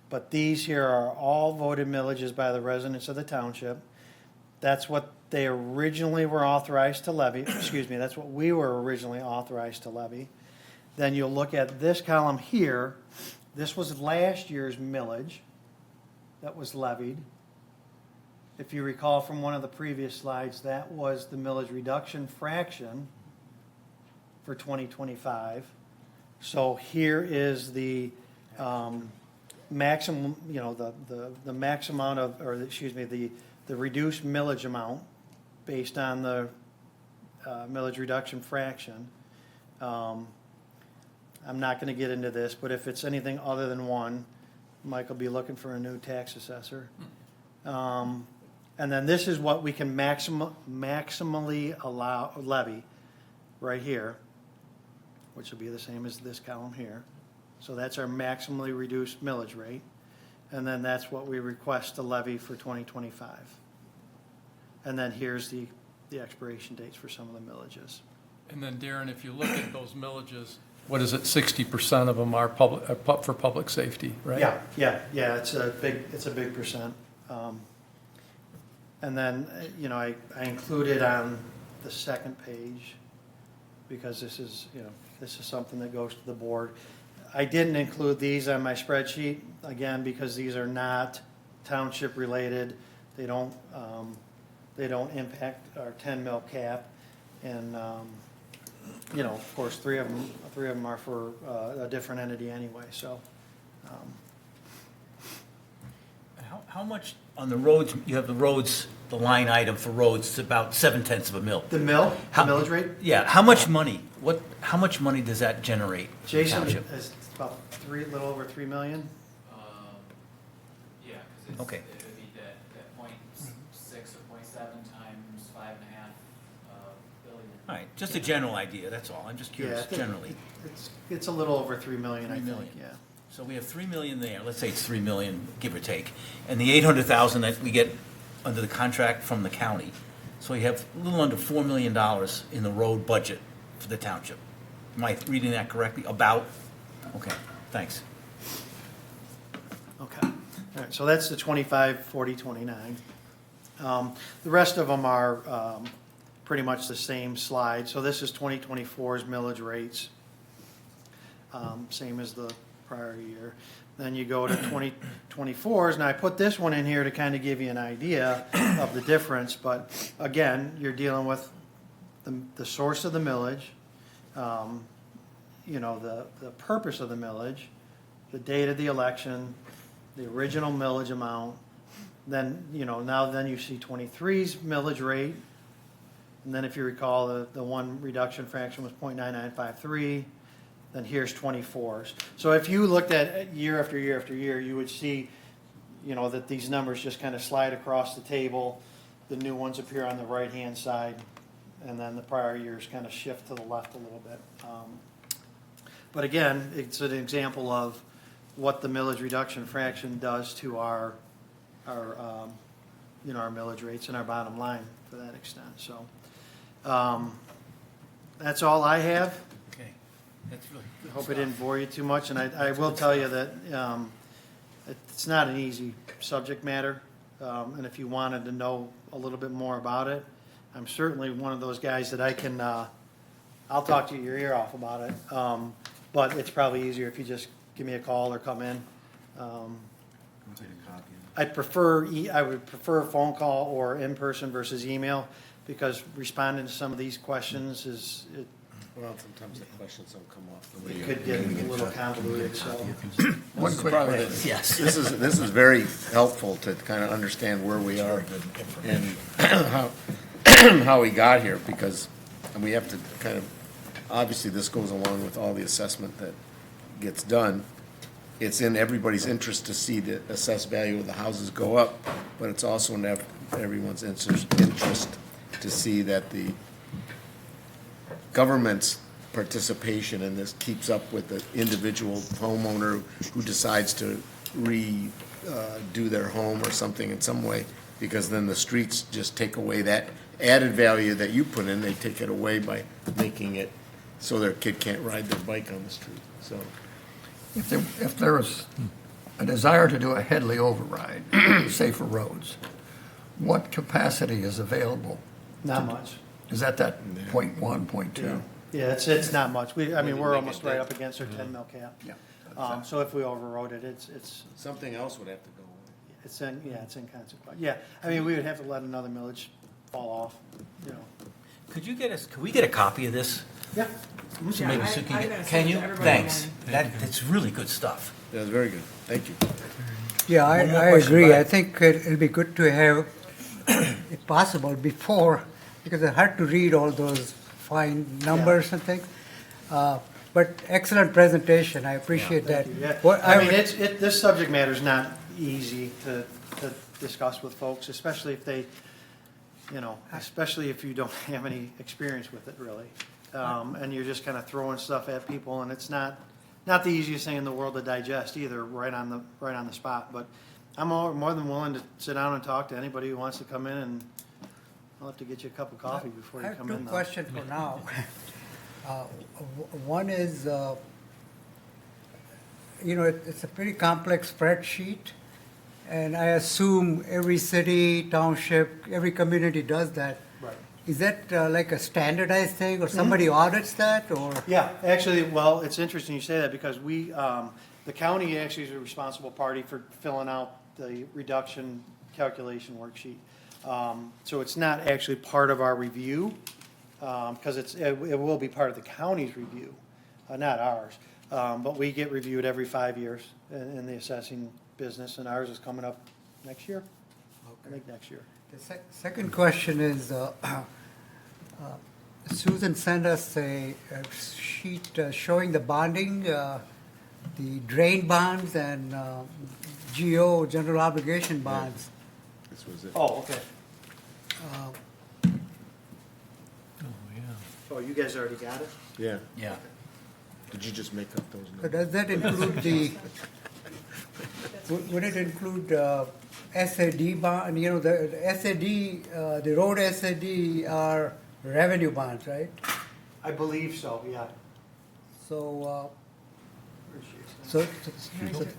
But these here are all voted millages by the residents of the township. That's what they originally were authorized to levy, excuse me, that's what we were originally authorized to levy. Then you'll look at this column here. This was last year's millage that was levied. If you recall from one of the previous slides, that was the millage reduction fraction for 2025. So here is the maximum, you know, the max amount of, or excuse me, the reduced millage amount based on the millage reduction fraction. I'm not gonna get into this, but if it's anything other than 1, Mike will be looking for a new tax assessor. And then this is what we can maximally levy right here, which will be the same as this column here. So that's our maximally reduced millage rate. And then that's what we request to levy for 2025. And then here's the expiration dates for some of the millages. And then Darren, if you look at those millages, what is it, 60% of them are public, for public safety, right? Yeah, it's a big percent. And then, you know, I included on the second page, because this is, you know, this is something that goes to the board. I didn't include these on my spreadsheet, again, because these are not township related. They don't impact our 10 mil cap. And, you know, of course, three of them are for a different entity anyway, so. How much on the roads, you have the roads, the line item for roads, it's about 7/10 of a mil. The millage rate? Yeah, how much money, how much money does that generate? for the Jason, township? it's about a little over 3 million. Yeah, because Okay. it would be that point 6 or point 7 times 5.5 billion. All right, just a general idea, that's all, I'm just curious, Yeah, generally. It's a little over 3 million, I 3 think, million. yeah. So we have 3 million there, let's say it's 3 million, give or take, and the 800,000 that we get under the contract from the county. So we have a little under $4 million in the road budget for the township. Am I reading that correctly? About? Okay, thanks. Okay, all right, so that's the 25, 40, 29. The rest of them are pretty much the same slide. So this is 2024's millage rates, same as the prior year. Then you go to 2024's, and I put this one in here to kind of give you an idea of the difference, but again, you're dealing with the source of the millage, you know, the purpose of the millage, the date of the election, the original millage amount, then, you know, then you see 23's millage rate, and then if you recall, the one reduction fraction was 0.9953, then here's 24's. So if you looked at year after year after year, you would see, you know, that these numbers just kind of slide across the table, the new ones appear on the right-hand side, and then the prior years kind of shift to the left a little bit. But again, it's an example of what the millage reduction fraction does to our you know, our millage rates and our bottom line to that extent. So that's all I have. Okay, that's really good I hope I stuff. didn't bore you too much, and I will tell you that it's not an easy subject matter, and if you wanted to know a little bit more about it, I'm certainly one of those guys that I can, I'll talk to you your ear off about it. But it's probably easier if you just give me a call or come in. I would prefer a phone call or in person versus email, because responding to some of these questions Well, sometimes the questions don't come off the way it you. could get a little convoluted, so. One quick question. Yes. This is very helpful to kind of understand where we are and how we got here, because we have to kind of, obviously, this goes along with all the assessment that gets done. It's in everybody's interest to see the assessed value of the houses go up, but it's also in everyone's interest to see that the government's participation in this keeps up with the individual homeowner who decides to redo their home or something in some way, because then the streets just take away that added value that you put in. They take it away by making it so their kid can't ride their bike on the street, so. If there was a desire to do a Headley override, say for roads, what capacity is available? Not much. Is that .1, .2? Yeah, it's not much. We're almost right up against our 10 mil cap. Yeah. So if we overrode it, it's Something else would have to go away. it's inconsequential. Yeah, we would have to let another millage fall off, Could we get a copy of this? Yeah. So Yeah, maybe I- Sue can I'm get, gonna can send you? to everybody Thanks. online. It's really good stuff. That's very good, thank you. Yeah, One more I question, agree. go I ahead. think it'll be good to have, if possible, before, because it's hard to read all those fine numbers and things. But excellent presentation, I appreciate that. Thank you. Yeah. What I would- This subject matter is not easy to discuss with folks, especially if they, especially if you don't have any experience with it, really. And you're just kind of throwing stuff at people, and it's not the easiest thing in the world to digest either, right on the spot. But I'm more than willing to sit down and talk to anybody who wants to come in, and I'll have to get you a cup of coffee before I you have come two in, though. questions for now. One is, it's a pretty complex spreadsheet, and I assume every city, township, every community does that. Right. Is that like a standardized thing, or somebody audits that, or? Yeah, actually, well, it's interesting you say that, because the county actually is a responsible party for filling out the reduction calculation worksheet. So it's not actually part of our review, because it will be part of the county's review, not ours. But we get reviewed every 5 years in the assessing business, and ours is coming up next year. I think next year. The second question is, Susan sent us a sheet showing the bonding, the drain bonds and GO, general obligation bonds. This was it. Oh, okay. Oh, you guys already got it? Yeah, Yeah. did you just make up those So numbers? does that include would it include SAD bond, the SAD, the road SAD are revenue bonds, right? I believe so, yeah. So,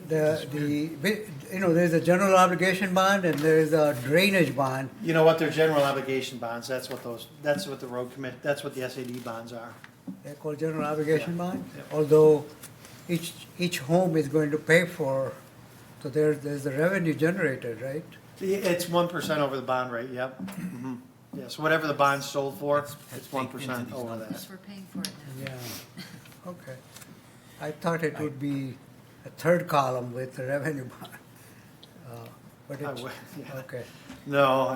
there's a general obligation bond and there's a drainage bond. You know what, they're general obligation bonds, that's what the road commit, that's what the SAD bonds are. They're called general obligation bond, Yeah. although each home is going to pay for, so there's a revenue generated, right? It's 1% over the bond rate, yep. Mhm. Yeah, so whatever the bond's sold for, it's baked into 1% these over numbers. that. Yes, we're paying for it now. Yeah, okay. I thought it would be a third column with the revenue bond. But I it's, would, yeah. okay. No,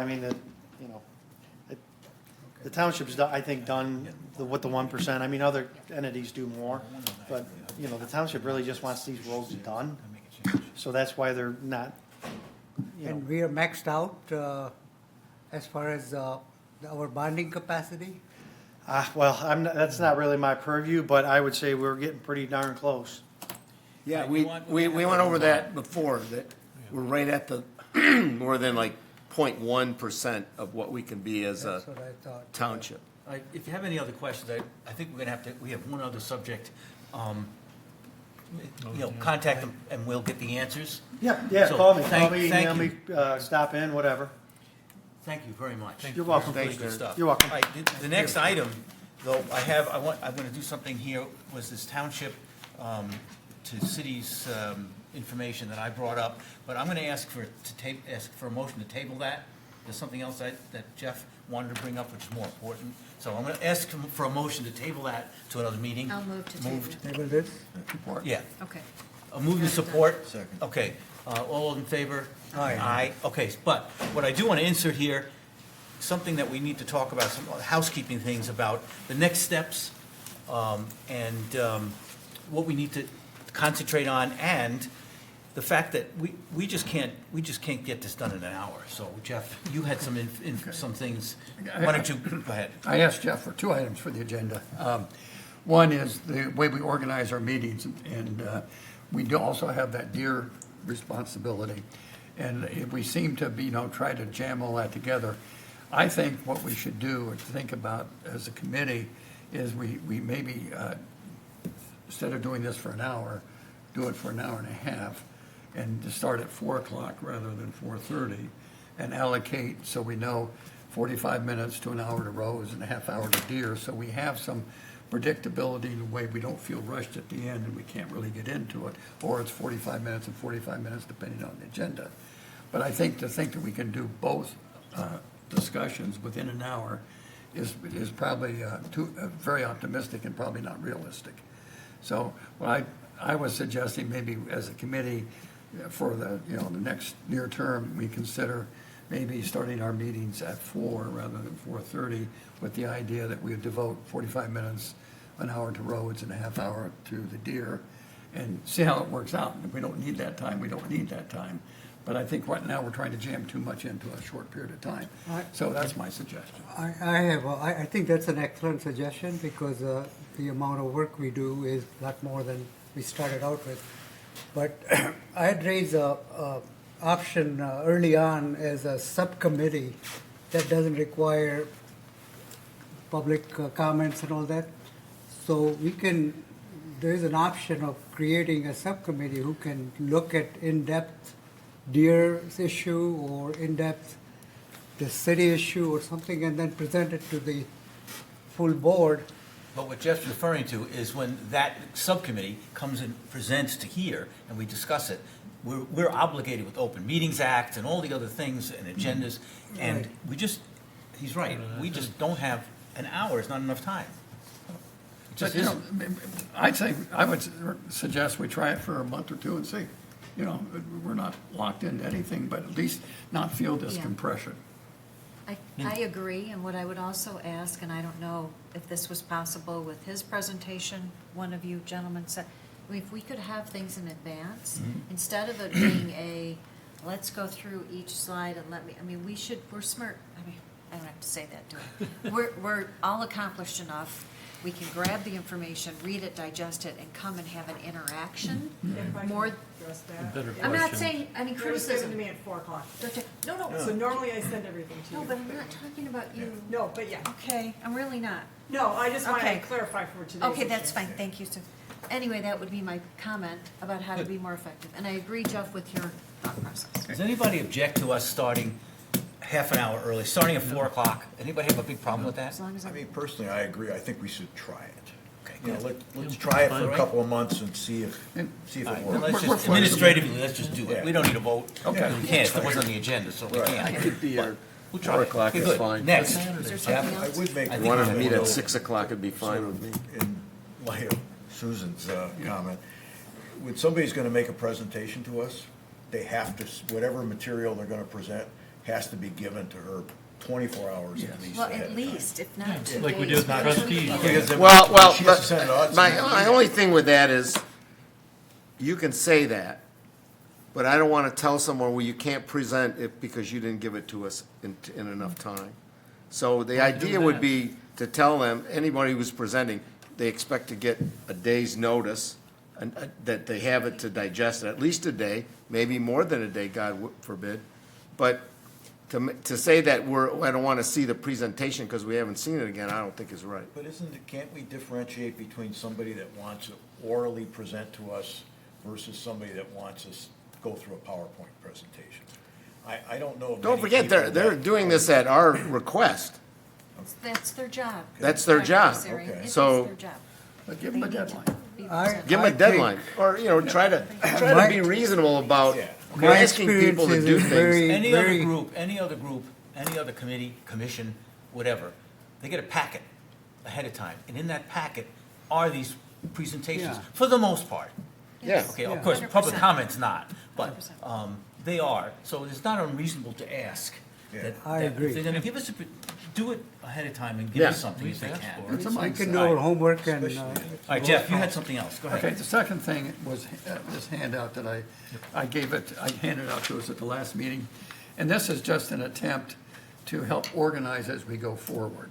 the township's, I think, done with the 1%. Other entities do more, but, the township really just wants these roads done. So that's why they're not, And we are maxed out as far as our bonding capacity? well, that's not really my purview, but I would say we're getting pretty darn close. Yeah, we we went over that before, that we're right at the, more than like 0.1% of what we can be as a That's what I thought. township. If you have any other questions, I think we're gonna have to, we have one other subject. Contact them and we'll get the answers. Yeah, So, call me, thank email me, you. stop in, whatever. Thank you very much. You're welcome. Really good stuff. You're welcome. All right, the next item, though, I'm gonna do something here, was this township, to city's, information that I brought up, but I'm gonna ask for a motion to table that. There's something else that Jeff wanted to bring up, which is more important. So I'm gonna ask him for a motion to table that to another meeting. I'll move to table. Moved. Table this? Support. Yeah. Okay. A move to support? Second. Okay, all those in favor? Aye. Aye, okay, but what I do want to insert here, something that we need to talk about, some housekeeping things about the next steps, and what we need to concentrate on, and the fact that we just can't get this done in an hour. So Jeff, you had some some things, why don't you, go ahead. I asked Jeff for 2 items for the agenda. One is the way we organize our meetings, and we do also have that deer responsibility. And if we seem to be, try to jam all that together, I think what we should do or think about as a committee is we maybe, instead of doing this for an hour, do it for an hour and a half, and to start at 4 o'clock rather than 4:30, and allocate, so we know 45 minutes to an hour to rows and a half hour to deer, so we have some predictability in a way we don't feel rushed at the end and we can't really get into it, or it's 45 minutes and 45 minutes depending on the agenda. But I think to think that we can do both discussions within an hour is probably very optimistic and probably not realistic. So what I was suggesting, maybe as a committee for the next near term, we consider maybe starting our meetings at 4 rather than 4:30, with the idea that we would devote 45 minutes, an hour to roads and a half hour to the deer, and see how it works out. If we don't need that time, we don't need that time. But I think right now we're trying to jam too much into a short period of time. So that's my suggestion. I think that's an excellent suggestion, because the amount of work we do is a lot more than we started out with. But I'd raise a option early on as a subcommittee that doesn't require public comments and all that. So there's an option of creating a subcommittee who can look at in-depth deer issue or in-depth the city issue or something, and then present it to the full board. But what Jeff's referring to is when that subcommittee comes and presents to here, and we discuss it, we're obligated with Open Meetings Act and all the other things and agendas, and he's right, we just don't have an hour, it's not enough time. It just But, isn't. I would suggest we try it for a month or two and see. We're not locked into anything, but at least not feel this Yeah. compression. I agree, and what I would also ask, and I don't know if this was possible with his presentation, one of you gentlemen said, if we could have things in advance, instead of it being let's go through each slide and we're smart, I don't have to say that, do I? We're all accomplished enough, we can grab the information, read it, digest it, and come and have an interaction. If I More, can address that. Better I'm not question. saying any It was given to criticism. me at 4 o'clock. No, So normally I send everything to you. no, but I'm not talking about you. No, but yeah. Okay, I'm really not. No, I just want to Okay. clarify for today's Okay, issue. that's fine, thank you, Sue. Anyway, that would be my comment about how to be more effective, and I agree, Jeff, with your thought process. Does anybody object to us starting half an hour early, starting at 4 o'clock? Anybody have a big problem with that? As long as I I'm, mean, personally, I agree. I think we should try it. Okay, Let's try it for a couple of months and see if All it right, then works. let's We're just, flexible. administratively, let's just do it. Yeah. We don't need a vote. Okay. We can't, it wasn't on the agenda, so we Right. can't. We'll try 4 it. o'clock Okay, is good. fine. Next. is there Jeff? something I else? would make. I a think Wanted to we meet at note, 6 o'clock, it'd be fine with me. In light of Susan's comment, when somebody's gonna make a presentation to us, they have to, whatever material they're gonna present has to be given to her 24 hours at least well, ahead at of time. least, if not 2 days. Like we do with the next trustees. week. Because then Well, she has to send it out. my only thing with that is, you can say that, but I don't want to tell someone, well, you can't present it because you didn't give it to us in enough time. So the idea would be to tell them, anybody who's presenting, they expect to get a day's notice, and that they have it to digest it, at least a day, maybe more than a day, God forbid. But to say that I don't want to see the presentation because we haven't seen it again, I don't think is right. But can't we differentiate between somebody that wants to orally present to us versus somebody that wants us to go through a PowerPoint presentation? I don't know. of Don't many forget, people they're that- doing this at our request. That's their job. That's their job. Adversary. Okay. It is So- their job. But give them a They need to deadline. be I- present. Give them a think- deadline, or, you know, try to My- be reasonable about Yeah. you're My asking people to experience do is things. very, Any other very, group, any other committee, commission, whatever, they get a packet ahead of time, and in that packet are these presentations, Yeah. for the most part. Yeah. Okay, Yeah. of course, public 100%. comment's not, but 100%. they are, so it's not unreasonable to ask. Yeah. that- I that agree. If they're gonna give us, do it ahead of time and give Yeah. us something if they can. It's a we mindset. can do our homework and. All right, Jeff, you had something else, go Okay, ahead. the second thing was this handout that I handed out to us at the last meeting. And this is just an attempt to help organize as we go forward.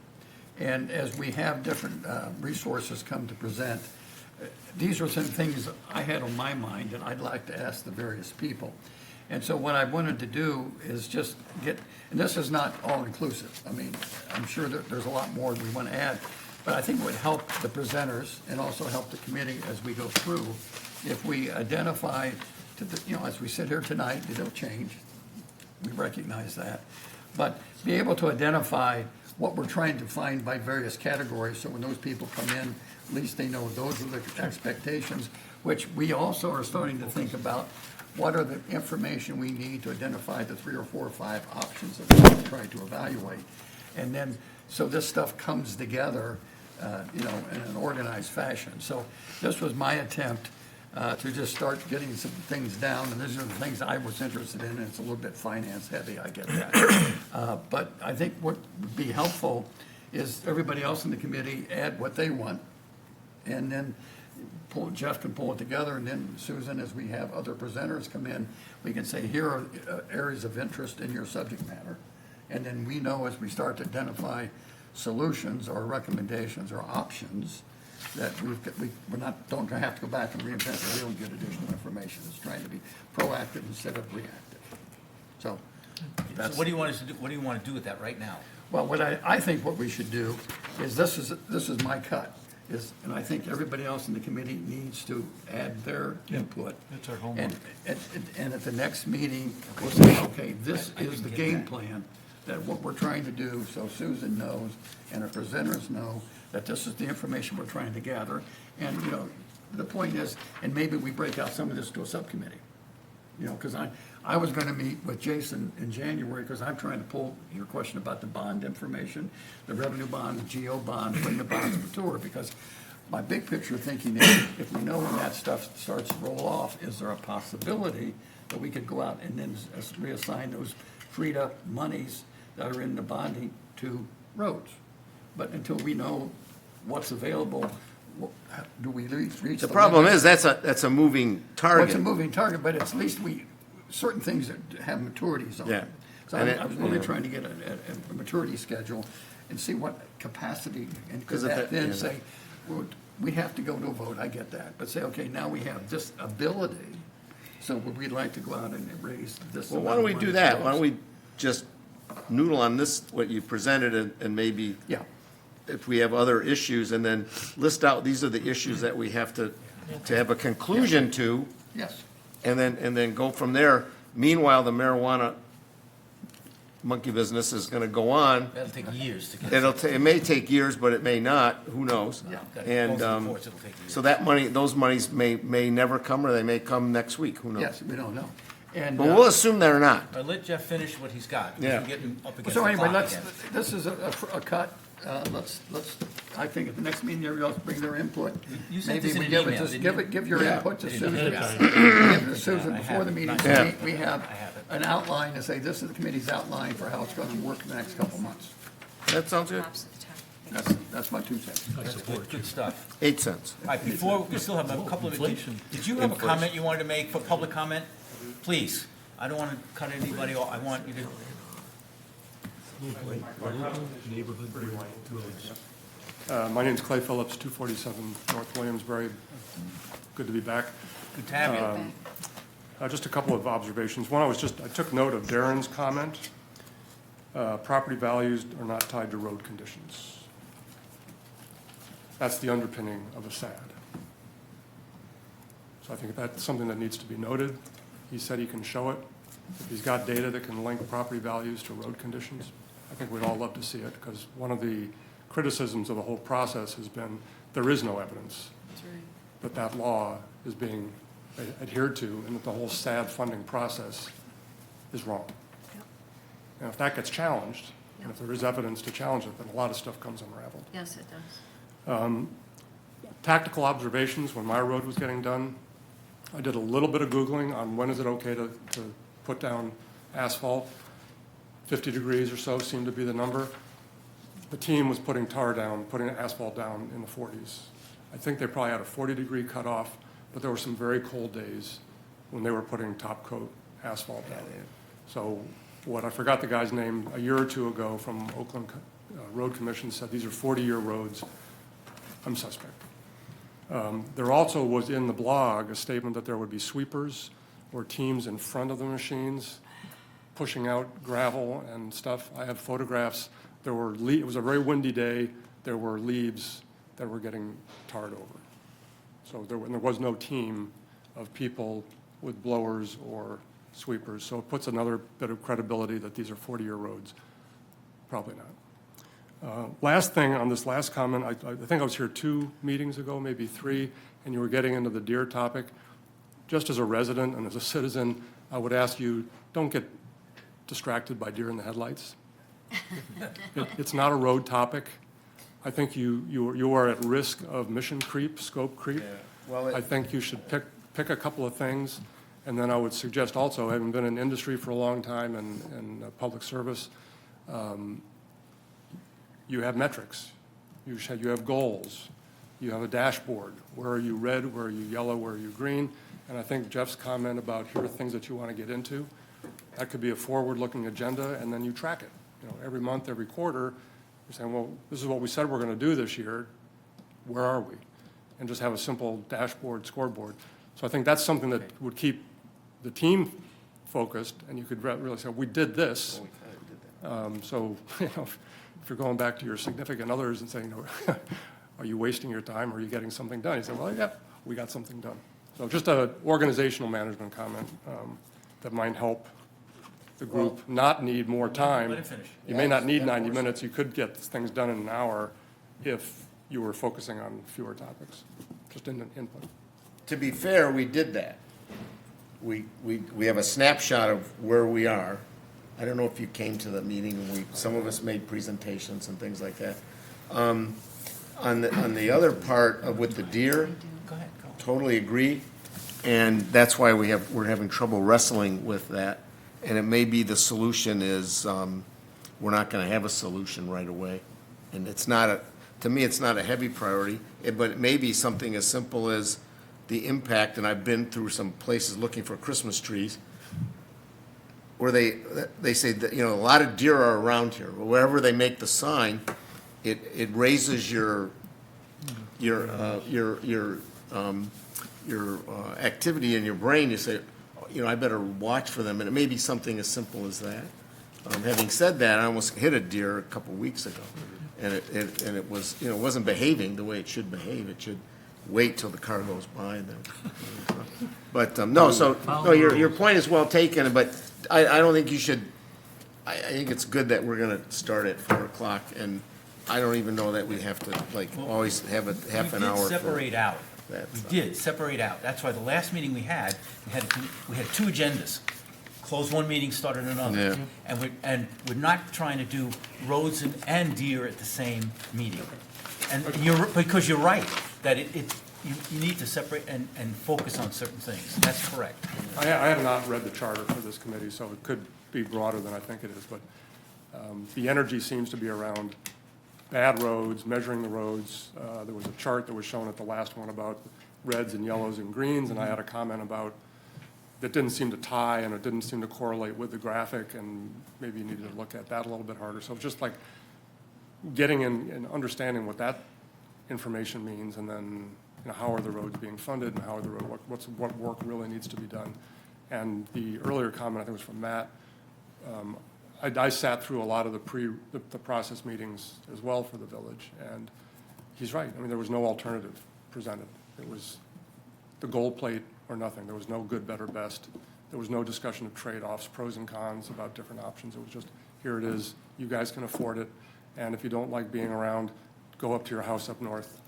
And as we have different resources come to present, these are some things I had on my mind that I'd like to ask the various people. And so what I wanted to do is just get, and this is not all-inclusive. I mean, I'm sure that there's a lot more we want to add, but I think it would help the presenters and also help the committee as we go through if we identify, as we sit here tonight, it'll change. We recognize that. But be able to identify what we're trying to find by various categories, so when those people come in, at least they know those are the expectations, which we also are starting to think about. What are the information we need to identify the 3 or 4 or 5 options that we're going to try to evaluate? And then, so this stuff comes together, in an organized fashion. So this was my attempt to just start getting some things down, and these are the things I was interested in, and it's a little bit finance heavy, I get that. But I think what would be helpful is everybody else in the committee add what they want, and then Jeff can pull it together, and then Susan, as we have other presenters come in, we can say, here are areas of interest in your subject matter. And then we know as we start to identify solutions or recommendations or options, that we're not, don't have to go back and reinvent the wheel and get additional information. It's trying to be proactive instead of reactive. So So that's. what do you want us to do, what do you want to do with that right now? Well, what I think what we should do is, this is my cut, and I think everybody else in the committee needs to add their input. That's our homework. And at the next meeting, we'll say, okay, this is the game plan, that what we're trying to do, so Susan knows, and our presenters know, that this is the information we're trying to gather. And, the point is, and maybe we break out some of this to a subcommittee. Because I was gonna meet with Jason in January, because I'm trying to pull your question about the bond information, the revenue bond, the GO bond, when the bonds mature, because my big picture thinking is, if we know when that stuff starts to roll off, is there a possibility that we could go out and then reassign those freed up monies that are in the bonding to roads? But until we know what's available, do we reach? The problem is, that's a moving Well, target. it's a moving target, but it's at least certain things that have maturities on Yeah. them. So And I was really trying to get a maturity schedule and see what capacity, and could 'Cause of that the- then yeah. say, well, we have to go to a vote, I get that, but say, okay, now we have this ability, so would we like to go out and raise this? Well, why amount don't of we money do for that? Why those? don't we just noodle on this, what you presented, and maybe Yeah, if we have other issues, and then list out, these are the issues that we have to have a conclusion to, yes, and then go from there. Meanwhile, the marijuana monkey business is gonna go on. That'll take years to get. It may take years, but it may not, who knows? Yeah. And, It'll take years. so that money, those monies may never come, or they may come next week, who knows? yes, we don't know. And, But we'll assume they're not. All right, let Jeff finish what he's got. because Yeah. we're getting up against so the anyway, clock again. this is a cut, let's, I think at the next meeting, everybody else bring their input. You sent Maybe this in we an give it email, to, didn't you? give your Yeah. input to I Susan. didn't. Give it to Susan I before have the it. meeting, Not so yet. we have I have it. an outline to say, this is the committee's outline for how it's gonna work in the next couple of months. That sounds good. Tops at the top. That's my 2 cents. That's good stuff. 8 cents. All right, before, we still have a couple of, did you have a comment you wanted to make for public comment? Please, I don't want to cut anybody off, I want you to. My name's Clay Phillips, 247 North Williamsbury. Good to be back. Good to have you. Just a couple of observations. One, I took note of Darren's comment. Property values are not tied to road conditions. That's the underpinning of a SAD. So I think that's something that needs to be noted. He said he can show it. If he's got data that can link property values to road conditions, I think we'd all love to see it, because one of the criticisms of the whole process has been there is no evidence that that law is being adhered to, and that the whole SAD funding process is wrong. And if that gets challenged, and if there is evidence to challenge it, then a lot of stuff comes unraveled. Yes, it does. Tactical observations, when my road was getting done, I did a little bit of Googling on when is it okay to put down asphalt. 50 degrees or so seemed to be the number. The team was putting tar down, putting asphalt down in the 40s. I think they probably had a 40-degree cutoff, but there were some very cold days when they were putting top coat asphalt down. So what, I forgot the guy's name, a year or two ago from Oakland Road Commission said these are 40-year roads. I'm suspect. There also was in the blog a statement that there would be sweepers or teams in front of the machines pushing out gravel and stuff. I have photographs. It was a very windy day. There were leaves that were getting tarred over. So there was no team of people with blowers or sweepers. So it puts another bit of credibility that these are 40-year roads. Probably not. Last thing on this last comment, I think I was here 2 meetings ago, maybe 3, and you were getting into the deer topic. Just as a resident and as a citizen, I would ask you, don't get distracted by deer in the headlights. It's not a road topic. I think you are at risk of mission creep, scope creep. Well, I think you should pick a couple of things, and then I would suggest also, having been in industry for a long time and public service, you have metrics, you have goals, you have a dashboard. Where are you red, where are you yellow, where are you green? And I think Jeff's comment about here are things that you want to get into, that could be a forward-looking agenda, and then you track it. You know, every month, every quarter, you're saying, well, this is what we said we're going to do this year. Where are we? And just have a simple dashboard, scoreboard. So I think that's something that would keep the team focused, and you could really say, we did this. So, you know, if you're going back to your significant others and saying, are you wasting your time, or are you getting something done? You say, well, yeah, we got something done. So just an organizational management comment that might help the group not need more time. Let it finish. You may not need 90 minutes. You could get things done in an hour if you were focusing on fewer topics, just in input. To be fair, we did that. We have a snapshot of where we are. I don't know if you came to the meeting, and some of us made presentations and things like that. On the other part of with the deer, Go ahead, go. totally agree, and that's why we're having trouble wrestling with that. And it may be the solution is we're not going to have a solution right away, and it's not to me it's not a heavy priority, but it may be something as simple as the impact. And I've been through some places looking for Christmas trees, where they say that, you know, a lot of deer are around here. But wherever they make the sign, it raises your activity in your brain. You say, you know, I better watch for them, and it may be something as simple as that. Having said that, I almost hit a deer a couple weeks ago, and it was, you know, it wasn't behaving the way it should behave. It should wait till the car goes by then. But no, your point is well taken, but I don't think you should. I think it's good that we're going to start at 4:00, and I don't even know that we have to always have a half an hour. We did separate out. that We stuff. did separate out. That's why the last meeting we had 2 agendas. Closed one meeting, started another. Yeah. And we're not trying to do roads and deer at the same meeting. And because you're right, that you need to separate and focus on certain things. That's correct. I have not read the charter for this committee, so it could be broader than I think it is, but the energy seems to be around bad roads, measuring the roads. There was a chart that was shown at the last one about reds and yellows and greens, and I had a comment about that didn't seem to tie, and it didn't seem to correlate with the graphic, and maybe you needed to look at that a little bit harder. So just like getting in and understanding what that information means, and then, you know, how are the roads being funded, and how are the road, what work really needs to be done. And the earlier comment, I think was from Matt, I sat through a lot of the process meetings as well for the village, and he's right. I mean, there was no alternative presented. It was the gold plate or nothing. There was no good, better, best. There was no discussion of trade-offs, pros and cons about different options. It was just, here it is, you guys can afford it, and if you don't like being around, go up to your house up north.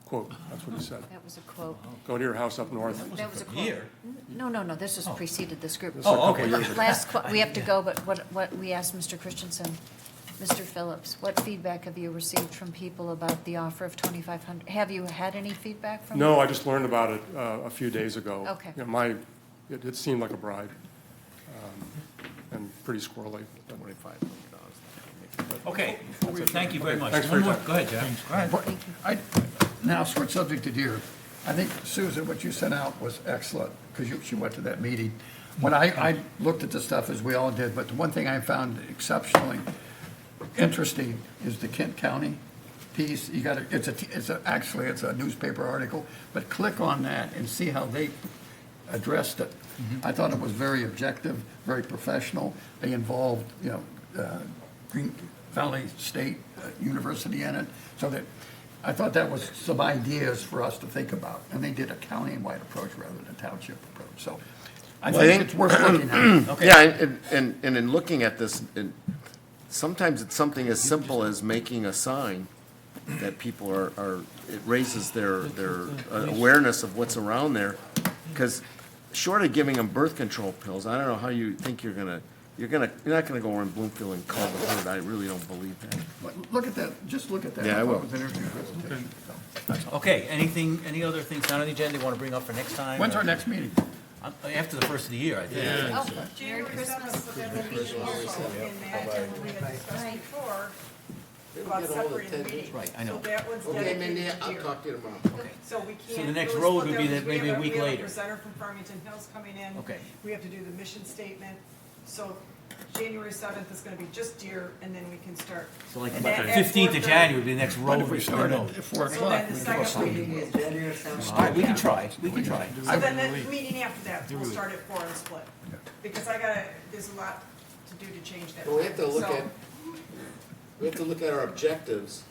Quote, that's what he said. That was a quote. Go to your house up north. That was a quote. Here? No, this was preceded this group. Oh, okay. Last, we have to go, but what we asked Mr. Christensen, Mr. Phillips, what feedback have you received from people about the offer of 2,500? Have you had any feedback from? No, I just learned about it a few days ago. Okay. You know, it seemed like a bribe, and pretty squirrely. Okay, thank you very much. Thanks for One your more. time. Go ahead, Jeff. Go ahead. Now, switch subject to deer. I think, Susan, what you sent out was excellent, because she went to that meeting. When I looked at the stuff, as we all did, but the one thing I found exceptionally interesting is the Kent County piece. You gotta, actually, it's a newspaper article, but click on that and see how they addressed it. I thought it was very objective, very professional. They involved, Green Valley State University in it, so that, I thought that was some ideas for us to think about. And they did a county-wide approach rather than a township approach, so I Well, I think think- it's worth looking at. Yeah, and in looking at this, sometimes it's something as simple as making a sign that people it raises their awareness of what's around there. Because short of giving them birth control pills, I don't know how you think you're not gonna go around Bloomfield and call the herd. I really don't believe that. But look at that, just look at that. Yeah, I thought will. it was an interesting presentation, so, that's all. Okay, any other things not on the agenda you want to bring up for next time? When's our next meeting? After the first of the year, I think. Oh, Merry January Christmas. 7th, but then the meeting also in that, and we had discussed before about separating the meeting. Right, I know. So that one's dedicated to deer. to you tomorrow. Okay. So we can't. So the next really road split would be them that because maybe a week we have later. a presenter from Farmington Hills coming in. Okay. We have to do the mission statement. So January 7th is gonna be just deer, and then we can start. So like And about at the 15th of 4:30. January would be the next When road. if we we start know. at 4 So o'clock? then the we can second go. meeting is All right, we can try, So then the meeting after that, we'll start at 4 and split. Because there's a lot to do to change that. Well, we have to look So- at, our objectives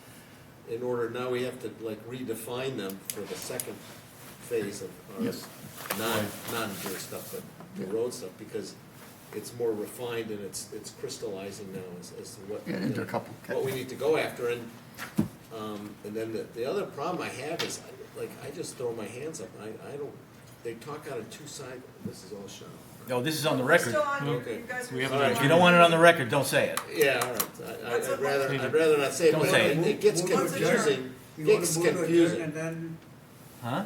in order, now we have to like redefine them for the second phase of our Yes. non-deer stuff, but the road stuff, because it's more refined and it's crystallizing now as to what, Yeah, into a couple. what we need to go after, and then the other problem I have is, I just throw my hands up, I don't, they talk out of two sides, this is all shut up. No, this is on the record. Still on, Okay. you guys We are have still it. on. If you don't want it on the record, don't say it. Yeah, all right, What's I'd the- rather not say it, Don't but say it. it gets confusing, Huh?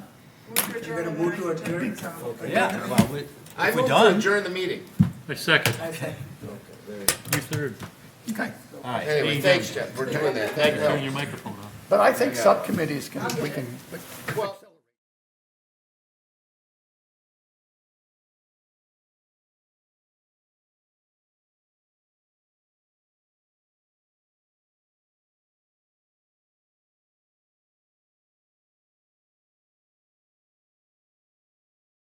Move to adjourn and then I can turn things off. Yeah, well, I if we're move to done. adjourn the meeting. I second. Okay, All right. Anyway, thanks, Jeff, for doing that. Thank you. your microphone on. but I think subcommittees we can. Well,